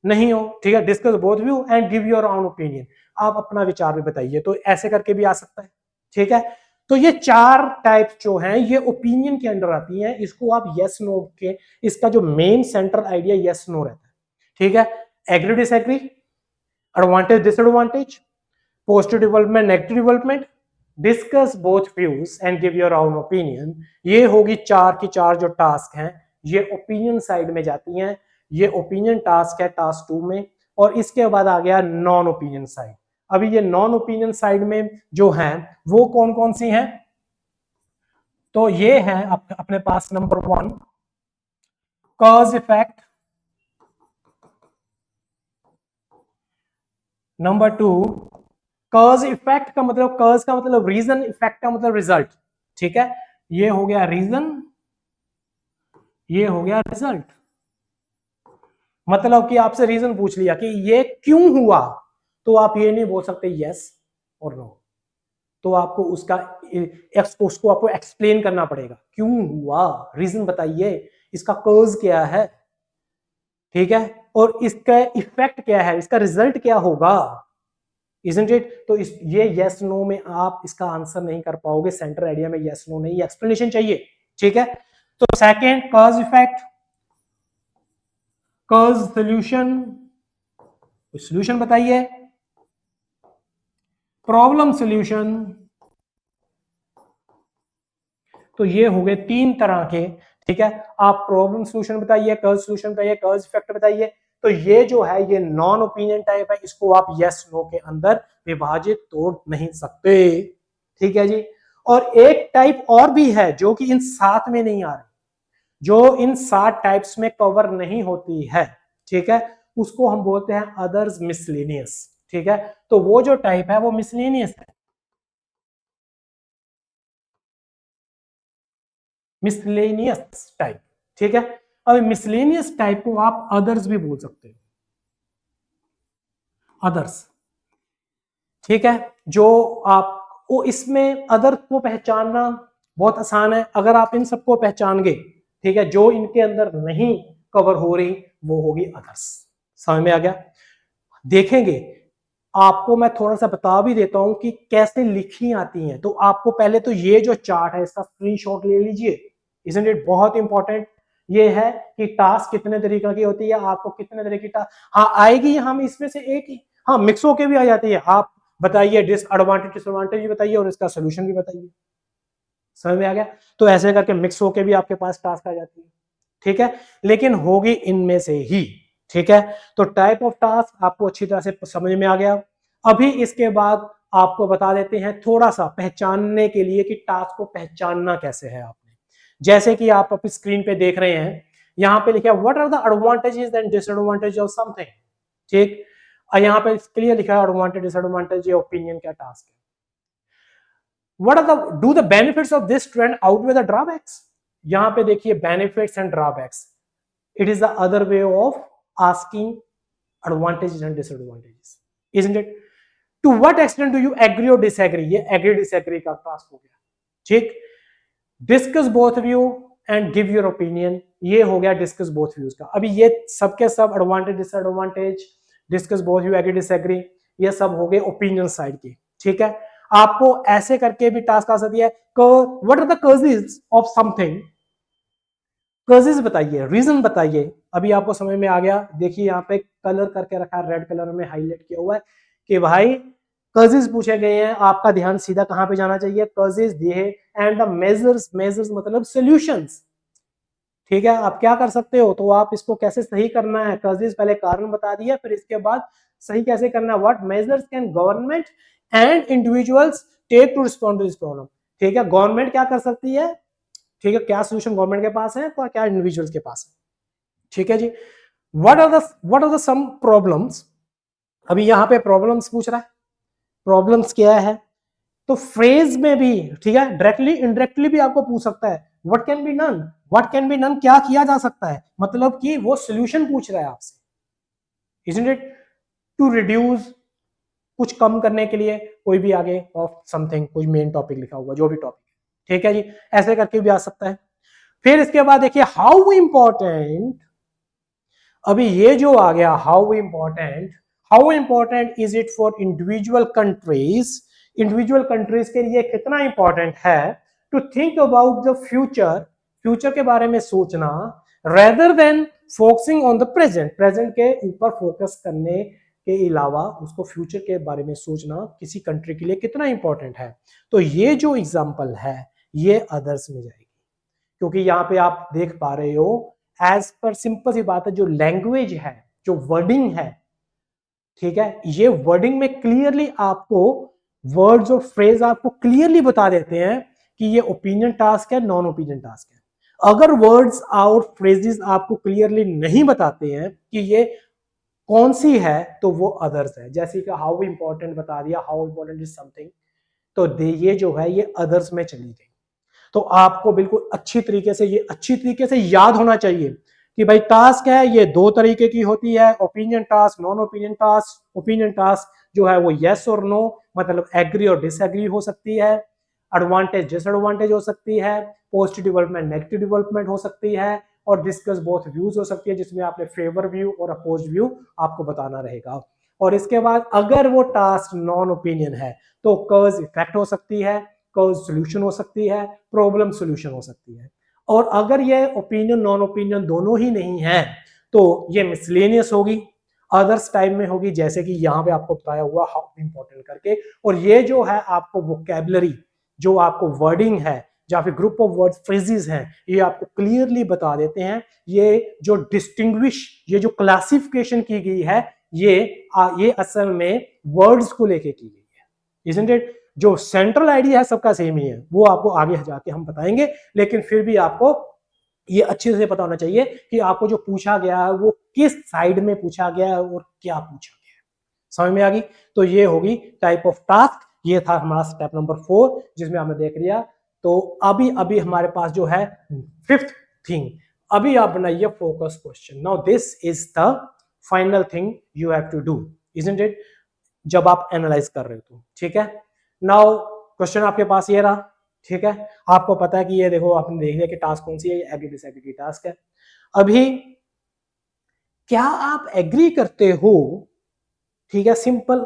A: नहीं हो, ठीक है। Discuss both view and give your own opinion, आप अपना विचार भी बताइए, तो ऐसे करके भी आ सकता है, ठीक है। तो ये चार टाइप जो हैं ये ओपिनियन के अंडर आती हैं, इसको आप यस नो के, इसका जो main central idea yes no रहता है, ठीक है। Agree disagree, advantage disadvantage, positive development negative development, discuss both views and give your own opinion. ये होगी चार की चार जो टास्क हैं, ये ओपिनियन साइड में जाती हैं। ये ओपिनियन टास्क है टास्क 2 में, और इसके बाद आ गया नॉन ओपिनियन साइड। अभी ये नॉन ओपिनियन साइड में जो है वो कौन कौन सी हैं, तो ये है अपने पास number 1 cause effect, number 2 cause effect का मतलब, कॉज का मतलब रीजन, इफेक्ट का मतलब रिजल्ट, ठीक है। ये हो गया रीजन, ये हो गया रिजल्ट। मतलब कि आपसे रीजन पूछ लिया कि ये क्यों हुआ, तो आप ये नहीं बोल सकते यस और नो, तो आपको उसको आपको एक्सप्लेन करना पड़ेगा, क्यों हुआ, रीजन बताइए, इसका कॉज क्या है, ठीक है, और इसका इफेक्ट क्या है, इसका रिजल्ट क्या होगा, isn't it? तो ये यस नो में आप इसका आंसर नहीं कर पाओगे, सेंटर आइडिया में यस नो नहीं, एक्सप्लेनेशन चाहिए, ठीक है। तो second cause effect, cause solution, solution बताइए, प्रॉब्लम सोल्यूशन। तो ये हो गए 3 तरह के, ठीक है। आप प्रॉब्लम सोल्यूशन बताइए, कॉज सोल्यूशन बताइए, कॉज इफेक्ट बताइए। तो ये जो है ये नॉन ओपिनियन टाइप है, इसको आप यस नो के अंदर विभाजित तोड़ नहीं सकते, ठीक है जी। और एक टाइप और भी है जो कि इन 7 में नहीं आ रही, जो इन 7 टाइप्स में कवर नहीं होती है, ठीक है, उसको हम बोलते हैं अदर्स मिसलेनियस, ठीक है। तो वो जो टाइप है वो मिसलेनियस है, मिसलेनियस टाइप, ठीक है। अब मिसलेनियस टाइप को आप अदर्स भी बोल सकते हो, अदर्स, ठीक है। जो आपको इसमें अदर को पहचानना बहुत आसान है, अगर आप इन सबको पहचान गए, ठीक है, जो इनके अंदर नहीं कवर हो रही वो होगी अदर्स। समझ में आ गया? देखेंगे, आपको मैं थोड़ा सा बता भी देता हूं कि कैसे लिखी आती हैं। तो आपको पहले तो ये जो चार्ट है इसका स्क्रीनशॉट ले लीजिए, इसमें बहुत इंपॉर्टेंट ये है कि टास्क कितने तरीके की होती है, आपको कितने तरह की टास्क हाँ आएगी, हम इसमें से एक ही हाँ मिक्स होके भी आ जाती है। आप बताइए डिसएडवांटेज डिसएडवांटेज भी बताइए और इसका सोल्यूशन भी बताइए। समझ में आ गया? तो ऐसे करके मिक्स होके भी आपके पास टास्क आ जाती है, ठीक है, लेकिन होगी इनमें से ही। ठीक है, तो टाइप ऑफ टास्क आपको अच्छी तरह से समझ में आ गया। अभी इसके बाद आपको बता देते हैं थोड़ा सा पहचानने के लिए कि टास्क को पहचानना कैसे है आपने। जैसे कि आप अपनी स्क्रीन पे देख रहे हैं, यहां पे लिखा है what are the advantages and disadvantage of something. ठीक, और यहां पे क्लियर लिखा है एडवांटेज डिसएडवांटेज, ये ओपिनियन का टास्क है। What are the do the benefits of this trend outweigh the drawbacks? यहां पे देखिए benefits and drawbacks. It is the other way of asking advantages and disadvantages, isn't it? To what extent do you agree or disagree? ये agree disagree का task हो गया। ठीक, discuss both view and give your opinion, ये हो गया discuss both views का। अभी ये सबके सब advantage disadvantage, discuss both view, agree disagree, ये सब हो गए ओपिनियन साइड की। ठीक है, आपको ऐसे करके भी टास्क आ सकती है, what are the causes of something, causes बताइए, रीजन बताइए। अभी आपको समझ में आ गया। देखिए यहाँ पे कलर करके रखा है, रेड कलर में हाईलाइट किया हुआ है कि भाई कॉजेस पूछे गए हैं, आपका ध्यान सीधा कहां पे जाना चाहिए, कॉजेस दिए एंड द मेजर्स, मेजर्स मतलब सॉल्यूशंस। ठीक है, आप क्या कर सकते हो, तो आप इसको कैसे सही करना है, कॉजेस पहले कारण बता दिया, फिर इसके बाद सही कैसे करना है, what measures can government and individuals take to respond to this problem. ठीक है, गवर्नमेंट क्या कर सकती है, ठीक है, क्या सोल्यूशन गवर्नमेंट के पास है तो क्या इंडिविजुअल्स के पास है। ठीक है जी, what are the some problems. अभी यहां पे प्रॉब्लम्स पूछ रहा है, प्रॉब्लम्स क्या है, तो फ्रेज में भी ठीक है, डायरेक्टली इनडायरेक्टली भी आपको पूछ सकता है what can be done, what can be done क्या किया जा सकता है, मतलब कि वो सोल्यूशन पूछ रहा है आपसे, इजंट इट, टू रिड्यूस, कुछ कम करने के लिए, कोई भी आगे ऑफ समथिंग, कोई मेन टॉपिक लिखा हुआ जो भी टॉपिक है। ठीक है जी, ऐसे करके भी आ सकता है। फिर इसके बाद देखिए हाउ इंपॉर्टेंट, अभी ये जो आ गया how important is it for individual countries, individual countries के लिए कितना इंपॉर्टेंट है to think about the future, future के बारे में सोचना, rather than focusing on the present, present के ऊपर फोकस करने के अलावा उसको फ्यूचर के बारे में सोचना किसी कंट्री के लिए कितना इंपॉर्टेंट है। तो ये जो एग्जांपल है ये अदर्स में जाएगी, क्योंकि यहां पे आप देख पा रहे हो एज पर सिंपल सी बात है, जो लैंग्वेज है, जो वर्डिंग है, ठीक है, ये वर्डिंग में क्लियरली आपको वर्ड्स और फ्रेज आपको क्लियरली बता देते हैं कि ये ओपिनियन टास्क है, नॉन ओपिनियन टास्क है। अगर वर्ड्स और फ्रेजेस आपको क्लियरली नहीं बताते हैं कि ये कौन सी है तो वो अदर्स है। जैसे कि हाउ इंपॉर्टेंट बता दिया, हाउ इंपॉर्टेंट इज समथिंग, तो ये जो है ये अदर्स में चली गई। तो आपको बिल्कुल अच्छी तरीके से ये अच्छी तरीके से याद होना चाहिए कि भाई टास्क है ये दो तरीके की होती है, opinion task, non opinion task. Opinion task जो है वो यस और नो, मतलब एग्री और डिसएग्री हो सकती है, एडवांटेज डिसएडवांटेज हो सकती है, पॉजिटिव डेवलपमेंट नेगेटिव डेवलपमेंट हो सकती है, और डिस्कस बोथ व्यूज हो सकती है, जिसमें आपने फेवर व्यू और अपोज व्यू आपको बताना रहेगा। और इसके बाद अगर वो टास्क नॉन ओपिनियन है तो कॉज इफेक्ट हो सकती है, कॉज सोल्यूशन हो सकती है, प्रॉब्लम सोल्यूशन हो सकती है। और अगर ये ओपिनियन नॉन ओपिनियन दोनों ही नहीं है तो ये मिसलेनियस होगी, अदर्स टाइप में होगी, जैसे कि यहाँ पे आपको बताया हुआ हाउ इंपॉर्टेंट करके। और ये जो है आपको वोकैबुलरी, जो आपको वर्डिंग है या फिर ग्रुप ऑफ वर्ड फ्रेजेस हैं, ये आपको क्लियरली बता देते हैं। ये जो डिस्टिंग्विश, ये जो क्लासिफिकेशन की गई है, ये असल में वर्ड्स को लेके की गई है, इजंट इट। जो सेंट्रल आइडिया है सबका सेम ही है, वो आपको आगे जाके हम बताएंगे, लेकिन फिर भी आपको ये अच्छे से पता होना चाहिए कि आपको जो पूछा गया है वो किस साइड में पूछा गया है और क्या पूछा गया है। समझ में आ गई? तो ये होगी टाइप ऑफ टास्क। ये था हमारा स्टेप नंबर 4 जिसमें हमने देख लिया। तो अभी हमारे पास जो है 5th थिंग, अभी आप बनाइए focus question. Now this is the final thing you have to do, isn't it, जब आप एनालाइज कर रहे हो तो। ठीक है, नाउ क्वेश्चन आपके पास ये रहा, ठीक है, आपको पता है कि ये देखो आपने देख लिया कि टास्क कौन सी है, ये एग्री डिसएग्री की टास्क है। अभी क्या आप एग्री करते हो, ठीक है, सिंपल।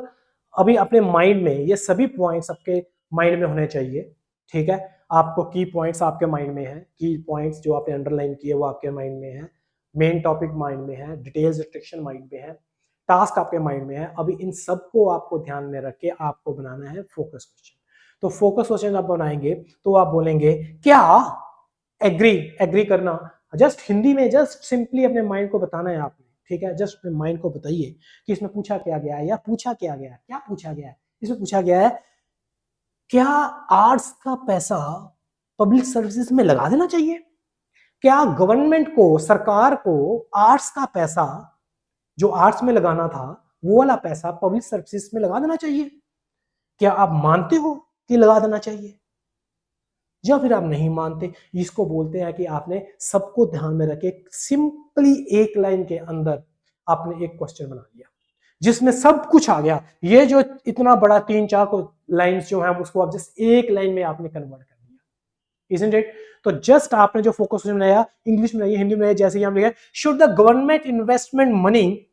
A: अभी अपने माइंड में ये सभी पॉइंट्स आपके माइंड में होने चाहिए, ठीक है। आपको की पॉइंट्स आपके माइंड में है, की पॉइंट्स जो आपने अंडरलाइन किए वो आपके माइंड में है, मेन टॉपिक माइंड में है, डिटेल्स रिस्ट्रिक्शन माइंड में है, टास्क आपके माइंड में है। अभी इन सबको आपको ध्यान में रख के आपको बनाना है फोकस क्वेश्चन। तो फोकस क्वेश्चन आप बनाएंगे तो आप बोलेंगे क्या एग्री, एग्री करना, जस्ट हिंदी में जस्ट सिंपली अपने माइंड को बताना है आपने, ठीक है। जस्ट अपने माइंड को बताइए कि इसमें पूछा क्या गया है, या पूछा क्या गया है, क्या पूछा गया है। इसमें पूछा गया है क्या आर्ट्स का पैसा पब्लिक सर्विसेज में लगा देना चाहिए, क्या गवर्नमेंट को, सरकार को आर्ट्स का पैसा जो आर्ट्स में लगाना था वो वाला पैसा पब्लिक सर्विसेज में लगा देना चाहिए, क्या आप मानते हो कि लगा देना चाहिए, या फिर आप नहीं मानते। इसको बोलते हैं कि आपने सबको ध्यान में रखे सिंपली एक लाइन के अंदर आपने एक क्वेश्चन बना लिया जिसमें सब कुछ आ गया। ये जो इतना बड़ा 3-4 लाइंस जो है उसको आप जस्ट एक लाइन में आपने कन्वर्ट कर दिया, isn't it? तो जस्ट आपने जो फोकस बनाया, इंग्लिश में नहीं हिंदी में, जैसे ही हम लिखे should the government investment money,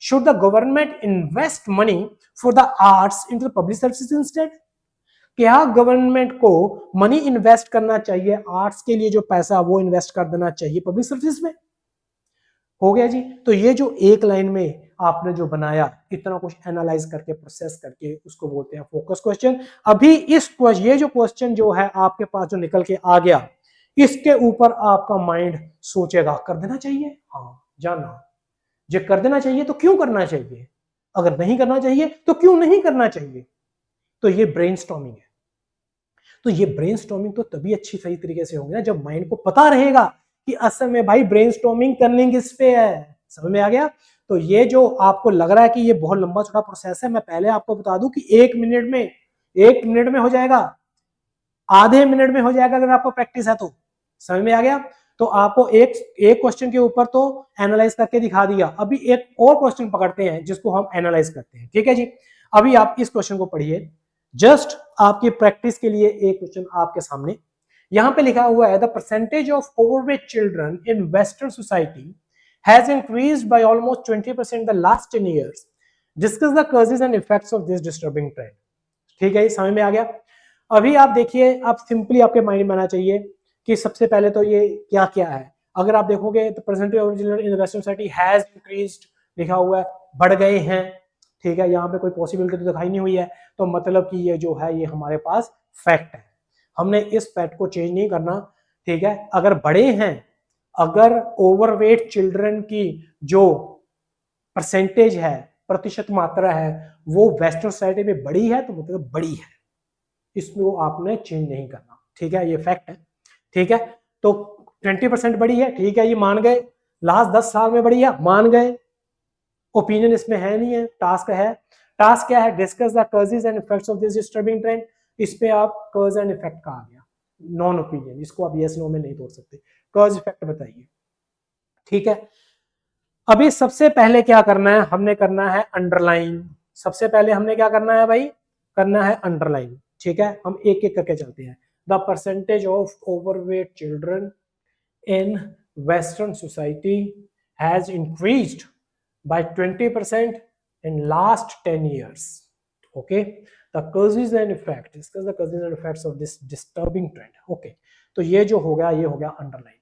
A: should the government invest money for the arts into the public services instead, क्या गवर्नमेंट को मनी इन्वेस्ट करना चाहिए आर्ट्स के लिए, जो पैसा वो इन्वेस्ट कर देना चाहिए पब्लिक सर्विसेज में। हो गया जी। तो ये जो एक लाइन में आपने जो बनाया, इतना कुछ एनालाइज करके प्रोसेस करके, उसको बोलते हैं फोकस क्वेश्चन। अभी ये जो क्वेश्चन जो है आपके पास जो निकल के आ गया, इसके ऊपर आपका माइंड सोचेगा कर देना चाहिए, हाँ जाना, जो कर देना चाहिए तो क्यों करना चाहिए, अगर नहीं करना चाहिए तो क्यों नहीं करना चाहिए। तो ये ब्रेनस्टॉर्मिंग है। तो ये ब्रेनस्टॉर्मिंग तो तभी अच्छी सही तरीके से होगी ना जब माइंड को पता रहेगा कि असल में भाई ब्रेनस्टॉर्मिंग करनी किस पे है। समझ में आ गया। तो ये जो आपको लग रहा है कि ये बहुत लंबा चौड़ा प्रोसेस है, मैं पहले आपको बता दूं कि 1 मिनट में हो जाएगा, आधे मिनट में हो जाएगा अगर आपको प्रैक्टिस है तो। समझ में आ गया। तो आपको एक क्वेश्चन के ऊपर तो एनालाइज करके दिखा दिया, अभी एक और क्वेश्चन पकड़ते हैं जिसको हम एनालाइज करते हैं, ठीक है जी। अभी आप इस क्वेश्चन को पढ़िए, जस्ट आपकी प्रैक्टिस के लिए एक क्वेश्चन आपके सामने। यहां पे लिखा हुआ है the percentage of overweight children in western society has increased by almost 20% the last 10 years. Discuss the causes and effects of this disturbing trend. ठीक है, समझ में आ गया। अभी आप देखिए, आप सिंपली आपके माइंड में आना चाहिए कि सबसे पहले तो ये क्या क्या है। अगर आप देखोगे तो percentage of children in western society has increased लिखा हुआ है, बढ़ गए हैं, ठीक है। यहाँ पे कोई पॉसिबिलिटी तो दिखाई नहीं हुई है, तो मतलब कि ये जो है ये हमारे पास फैक्ट है, हमने इस फैक्ट को चेंज नहीं करना, ठीक है। अगर बड़े हैं, अगर ओवरवेट चिल्ड्रन की जो परसेंटेज है, प्रतिशत मात्रा है, वो वेस्टर्न सोसाइटी में बड़ी है तो मतलब बड़ी है, इसमें वो आपने चेंज नहीं करना, ठीक है। ये फैक्ट है, ठीक है। तो 20% बड़ी है, ठीक है, ये मान गए। लास्ट 10 साल में बढ़ी है, मान गए। ओपिनियन इसमें है नहीं है, टास्क है। टास्क क्या है? Discuss the causes and effects of this disturbing trend. इस पे आप कॉज एंड इफेक्ट का आ गया, नॉन ओपिनियन, इसको आप यस नो में नहीं तोड़ सकते। कॉज इफेक्ट बताइए, ठीक है। अभी सबसे पहले क्या करना है, हमने करना है अंडरलाइन। सबसे पहले हमने क्या करना है भाई, करना है अंडरलाइन, ठीक है। हम एक एक करके चलते हैं। The percentage of overweight children in Western society has increased by 20% in last 10 years. Okay, the causes and effects, discuss the causes and effects of this disturbing trend. Okay, तो ये जो हो गया, ये हो गया अंडरलाइन,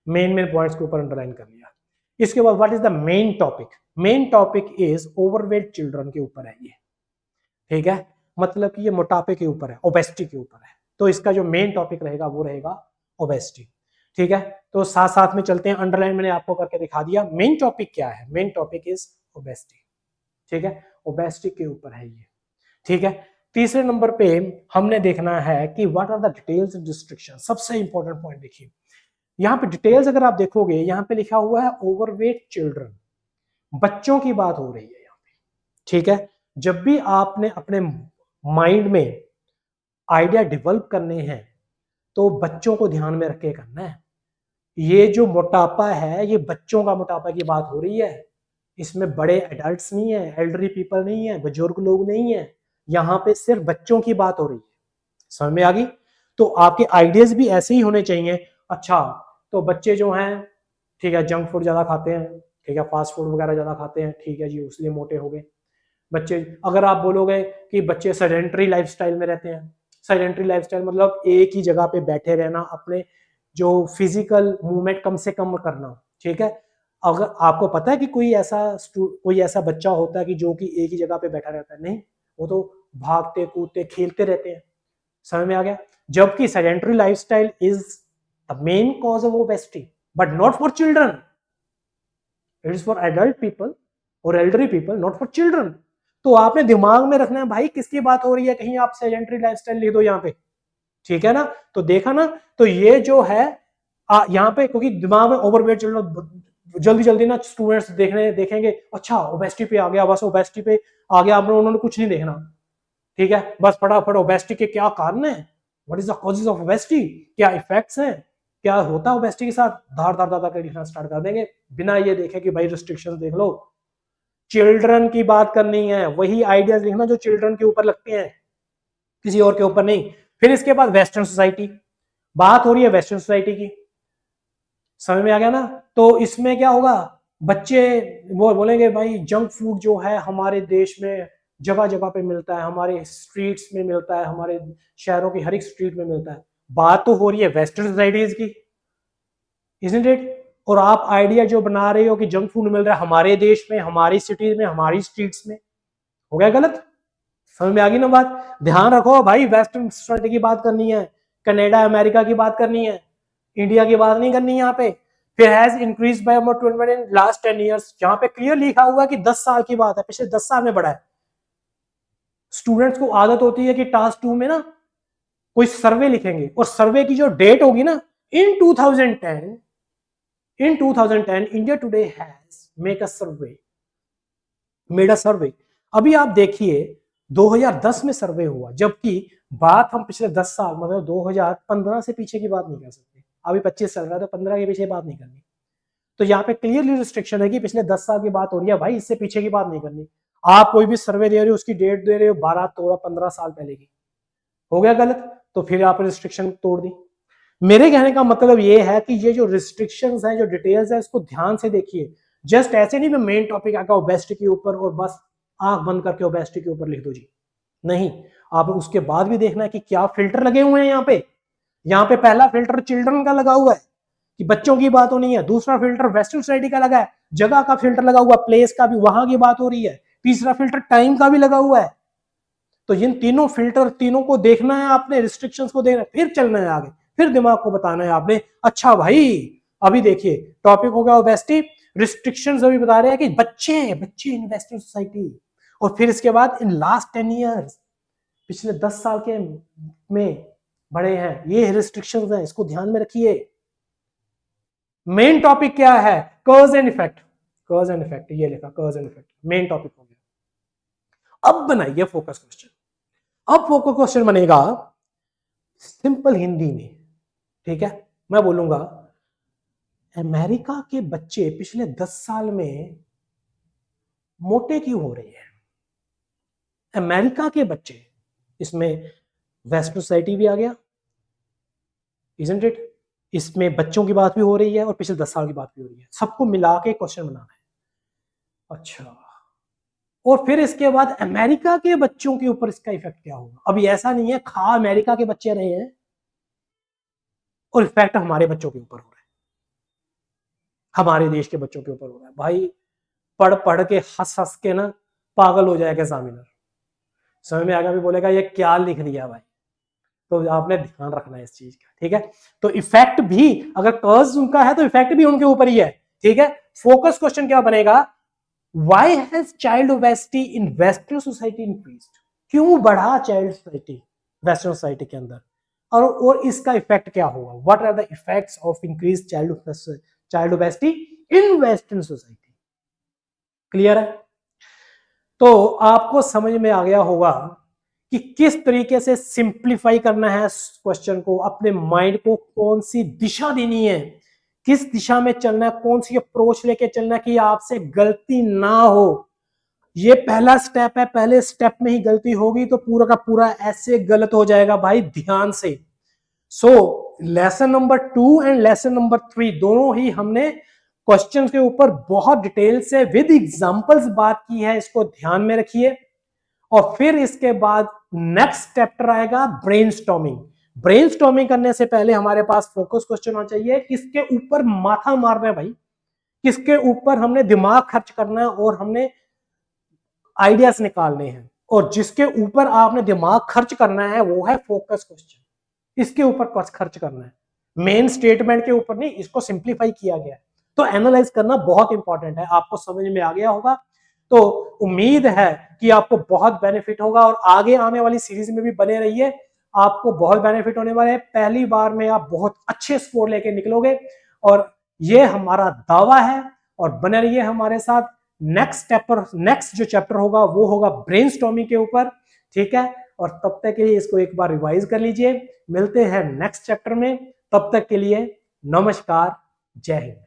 A: मेन पॉइंट्स के ऊपर अंडरलाइन कर लिया। इसके बाद what is the main topic? Main topic is overweight children के ऊपर है ये, ठीक है। मतलब कि ये मोटापे के ऊपर है, ओबेसिटी के ऊपर है। तो इसका जो मेन टॉपिक रहेगा वो रहेगा ओबेसिटी, ठीक है। तो साथ साथ में चलते हैं, अंडरलाइन मैंने आपको करके दिखा दिया। मेन टॉपिक क्या है? मेन टॉपिक इज ओबेसिटी, ठीक है। ओबेसिटी के ऊपर है ये, ठीक है। तीसरे नंबर पे हमने देखना है कि what are the details and restriction. सबसे इंपॉर्टेंट पॉइंट देखिए, यहाँ पे डिटेल्स अगर आप देखोगे, यहाँ पे लिखा हुआ है ओवरवेट चिल्ड्रन, बच्चों की बात हो रही है यहाँ पे, ठीक है। जब भी आपने अपने माइंड में आइडिया डेवलप करने हैं तो बच्चों को ध्यान में रख के करना है। ये जो मोटापा है, ये बच्चों का मोटापा की बात हो रही है, इसमें बड़े एडल्ट्स नहीं है, एल्डरी पीपल नहीं है, बुजुर्ग लोग नहीं है, यहाँ पे सिर्फ बच्चों की बात हो रही है। समझ में आ गई। तो आपके आइडियाज भी ऐसे ही होने चाहिए। अच्छा, तो बच्चे जो हैं, ठीक है, जंक फूड ज्यादा खाते हैं, ठीक है, फास्ट फूड वगैरह ज्यादा खाते हैं, ठीक है जी, इसलिए मोटे हो गए बच्चे। अगर आप बोलोगे कि बच्चे सेडेंटरी लाइफस्टाइल में रहते हैं, सेडेंटरी लाइफस्टाइल मतलब एक ही जगह पे बैठे रहना, अपने जो फिजिकल मूवमेंट कम से कम करना, ठीक है। अगर आपको पता है कि कोई ऐसा बच्चा होता है कि जो कि एक ही जगह पे बैठा रहता है? नहीं, वो तो भागते कूदते खेलते रहते हैं। समझ में आ गया? जबकि sedentary lifestyle is the main cause of obesity, but not for children, it is for adult people और elderly people, not for children. तो आपने दिमाग में रखना है भाई किसकी बात हो रही है, कहीं आप सेडेंटरी लाइफस्टाइल लिख दो यहाँ पे, ठीक है ना। तो देखा ना, तो ये जो है यहाँ पे, क्योंकि दिमाग में ओवरवेट चल रहा, जल्दी जल्दी ना स्टूडेंट्स देखेंगे अच्छा ओबेसिटी पे आ गया, बस ओबेसिटी पे आ गया, उन्होंने कुछ नहीं देखना, ठीक है, बस फटाफट ओबेसिटी के क्या कारण है, what is the causes of obesity, क्या इफेक्ट्स हैं, क्या होता है ओबेसिटी के साथ, धार धार धार के लिखना स्टार्ट कर देंगे, बिना ये देखे कि भाई रिस्ट्रिक्शंस देख लो। चिल्ड्रन की बात करनी है, वही आइडियाज लिखना जो चिल्ड्रन के ऊपर लगते हैं, किसी और के ऊपर नहीं। फिर इसके बाद वेस्टर्न सोसाइटी, बात हो रही है वेस्टर्न सोसाइटी की, समझ में आ गया ना। तो इसमें क्या होगा, बच्चे वो बोलेंगे भाई जंक फूड जो है हमारे देश में जगह जगह पे मिलता है, हमारे स्ट्रीट्स में मिलता है, हमारे शहरों की हर एक स्ट्रीट में मिलता है। बात तो हो रही है वेस्टर्न सोसाइटीज की, इजंट इट। और आप आइडिया जो बना रहे हो कि जंक फूड मिल रहा है हमारे देश में, हमारी सिटीज में, हमारी स्ट्रीट्स में, हो गया गलत। समझ में आ गई ना बात? ध्यान रखो भाई, वेस्टर्न सोसाइटी की बात करनी है, कनाडा अमेरिका की बात करनी है, इंडिया की बात नहीं करनी यहाँ पे। फिर has increase by about 20 in last 10 years, यहाँ पे क्लियर लिखा हुआ कि 10 साल की बात है, पिछले 10 साल में बढ़ा है। स्टूडेंट्स को आदत होती है कि टास्क 2 में ना कोई सर्वे लिखेंगे, और सर्वे की जो डेट होगी ना, in 2010 India Today has made a survey. अभी आप देखिए 2010 में सर्वे हुआ, जबकि बात हम पिछले 10 साल मतलब 2015 से पीछे की बात नहीं कर सकते। अभी 25 चल रहा है तो 15 के पीछे बात नहीं करनी। तो यहाँ पे क्लियरली रिस्ट्रिक्शन है कि पिछले 10 साल की बात हो रही है भाई, इससे पीछे की बात नहीं करनी। आप कोई भी सर्वे दे रहे हो, उसकी डेट दे रहे हो 12, 13, 15 साल पहले की, हो गया गलत। तो फिर आप रिस्ट्रिक्शन तोड़ दी। मेरे कहने का मतलब ये है कि ये जो रिस्ट्रिक्शंस हैं, जो डिटेल्स है, इसको ध्यान से देखिए। जस्ट ऐसे नहीं मैं मेन टॉपिक आका ओबेसिटी के ऊपर और बस आंख बंद करके ओबेसिटी के ऊपर लिख दो जी, नहीं। आप उसके बाद भी देखना है कि क्या फिल्टर लगे हुए हैं यहाँ पे। यहाँ पे पहला फिल्टर चिल्ड्रन का लगा हुआ है कि बच्चों की बात होनी है, दूसरा फिल्टर वेस्टर्न सोसाइटी का लगा है, जगह का फिल्टर लगा हुआ, प्लेस का भी वहां की बात हो रही है, तीसरा फिल्टर टाइम का भी लगा हुआ है। तो इन तीनों फिल्टर, तीनों को देखना है आपने, रिस्ट्रिक्शंस को देखना है, फिर चलना है आगे, फिर दिमाग को बताना है आपने। अच्छा भाई, अभी देखिए टॉपिक हो गया ओबेसिटी, रिस्ट्रिक्शंस अभी बता रहे हैं कि बच्चे इन वेस्टर्न सोसाइटी, और फिर इसके बाद इन लास्ट 10 ईयर्स, पिछले 10 साल के में बड़े हैं, ये रिस्ट्रिक्शंस हैं, इसको ध्यान में रखिए। मेन टॉपिक क्या है? Cause and effect, cause and effect, ये लिखा cause and effect, main topic हो गया। अब बनाइए फोकस क्वेश्चन। अब फोकस क्वेश्चन बनेगा सिंपल हिंदी में, ठीक है। मैं बोलूंगा अमेरिका के बच्चे पिछले 10 साल में मोटे क्यों हो रहे हैं? अमेरिका के बच्चे, इसमें वेस्टर्न सोसाइटी भी आ गया, इजंट इट। इसमें बच्चों की बात भी हो रही है और पिछले 10 साल की बात भी हो रही है, सबको मिला के क्वेश्चन बनाना है। अच्छा, और फिर इसके बाद अमेरिका के बच्चों के ऊपर इसका इफेक्ट क्या होगा? अभी ऐसा नहीं है खा अमेरिका के बच्चे रहे हैं और इफेक्ट हमारे बच्चों के ऊपर हो रहा है, हमारे देश के बच्चों के ऊपर हो रहा है। भाई पढ़ पढ़ के हंस हंस के ना पागल हो जाएगा एग्जामिनर, समझ में आगे भी बोलेगा ये क्या लिख दिया भाई। तो आपने ध्यान रखना है इस चीज का, ठीक है। तो इफेक्ट भी अगर कर्ज उनका है तो इफेक्ट भी उनके ऊपर ही है, ठीक है। फोकस क्वेश्चन क्या बनेगा? Why has child obesity in western society increased? क्यों बढ़ा चाइल्ड सोसाइटी वेस्टर्न सोसाइटी के अंदर, और इसका इफेक्ट क्या होगा? What are the effects of increase child obesity in western society? Clear है? तो आपको समझ में आ गया होगा कि किस तरीके से सिंप्लीफाई करना है क्वेश्चन को, अपने माइंड को कौन सी दिशा देनी है, किस दिशा में चलना है, कौन सी अप्रोच लेके चलना है कि आपसे गलती ना हो। ये पहला स्टेप है, पहले स्टेप में ही गलती होगी तो पूरा का पूरा ऐसे गलत हो जाएगा भाई, ध्यान से। So lesson number 2 and lesson number 3 दोनों ही हमने क्वेश्चन के ऊपर बहुत डिटेल से विद एग्जांपल्स बात की है, इसको ध्यान में रखिए। और फिर इसके बाद नेक्स्ट चैप्टर आएगा ब्रेनस्टॉर्मिंग। ब्रेनस्टॉर्मिंग करने से पहले हमारे पास फोकस क्वेश्चन होना चाहिए, किसके ऊपर माथा मारना है भाई, किसके ऊपर हमने दिमाग खर्च करना है और हमने आइडियाज निकालने हैं। और जिसके ऊपर आपने दिमाग खर्च करना है वो है फोकस क्वेश्चन, इसके ऊपर खर्च करना है, मेन स्टेटमेंट के ऊपर नहीं, इसको सिंप्लीफाई किया गया है। तो एनालाइज करना बहुत इंपॉर्टेंट है, आपको समझ में आ गया होगा। तो उम्मीद है कि आपको बहुत बेनिफिट होगा और आगे आने वाली सीरीज में भी बने रहिए, आपको बहुत बेनिफिट होने वाले हैं। पहली बार में आप बहुत अच्छे स्कोर लेके निकलोगे और ये हमारा दावा है। और बने रहिए हमारे साथ। नेक्स्ट जो चैप्टर होगा वो होगा ब्रेनस्टॉर्मिंग के ऊपर, ठीक है। और तब तक के लिए इसको एक बार रिवाइज कर लीजिए। मिलते हैं नेक्स्ट चैप्टर में, तब तक के लिए नमस्कार, जय हिंद।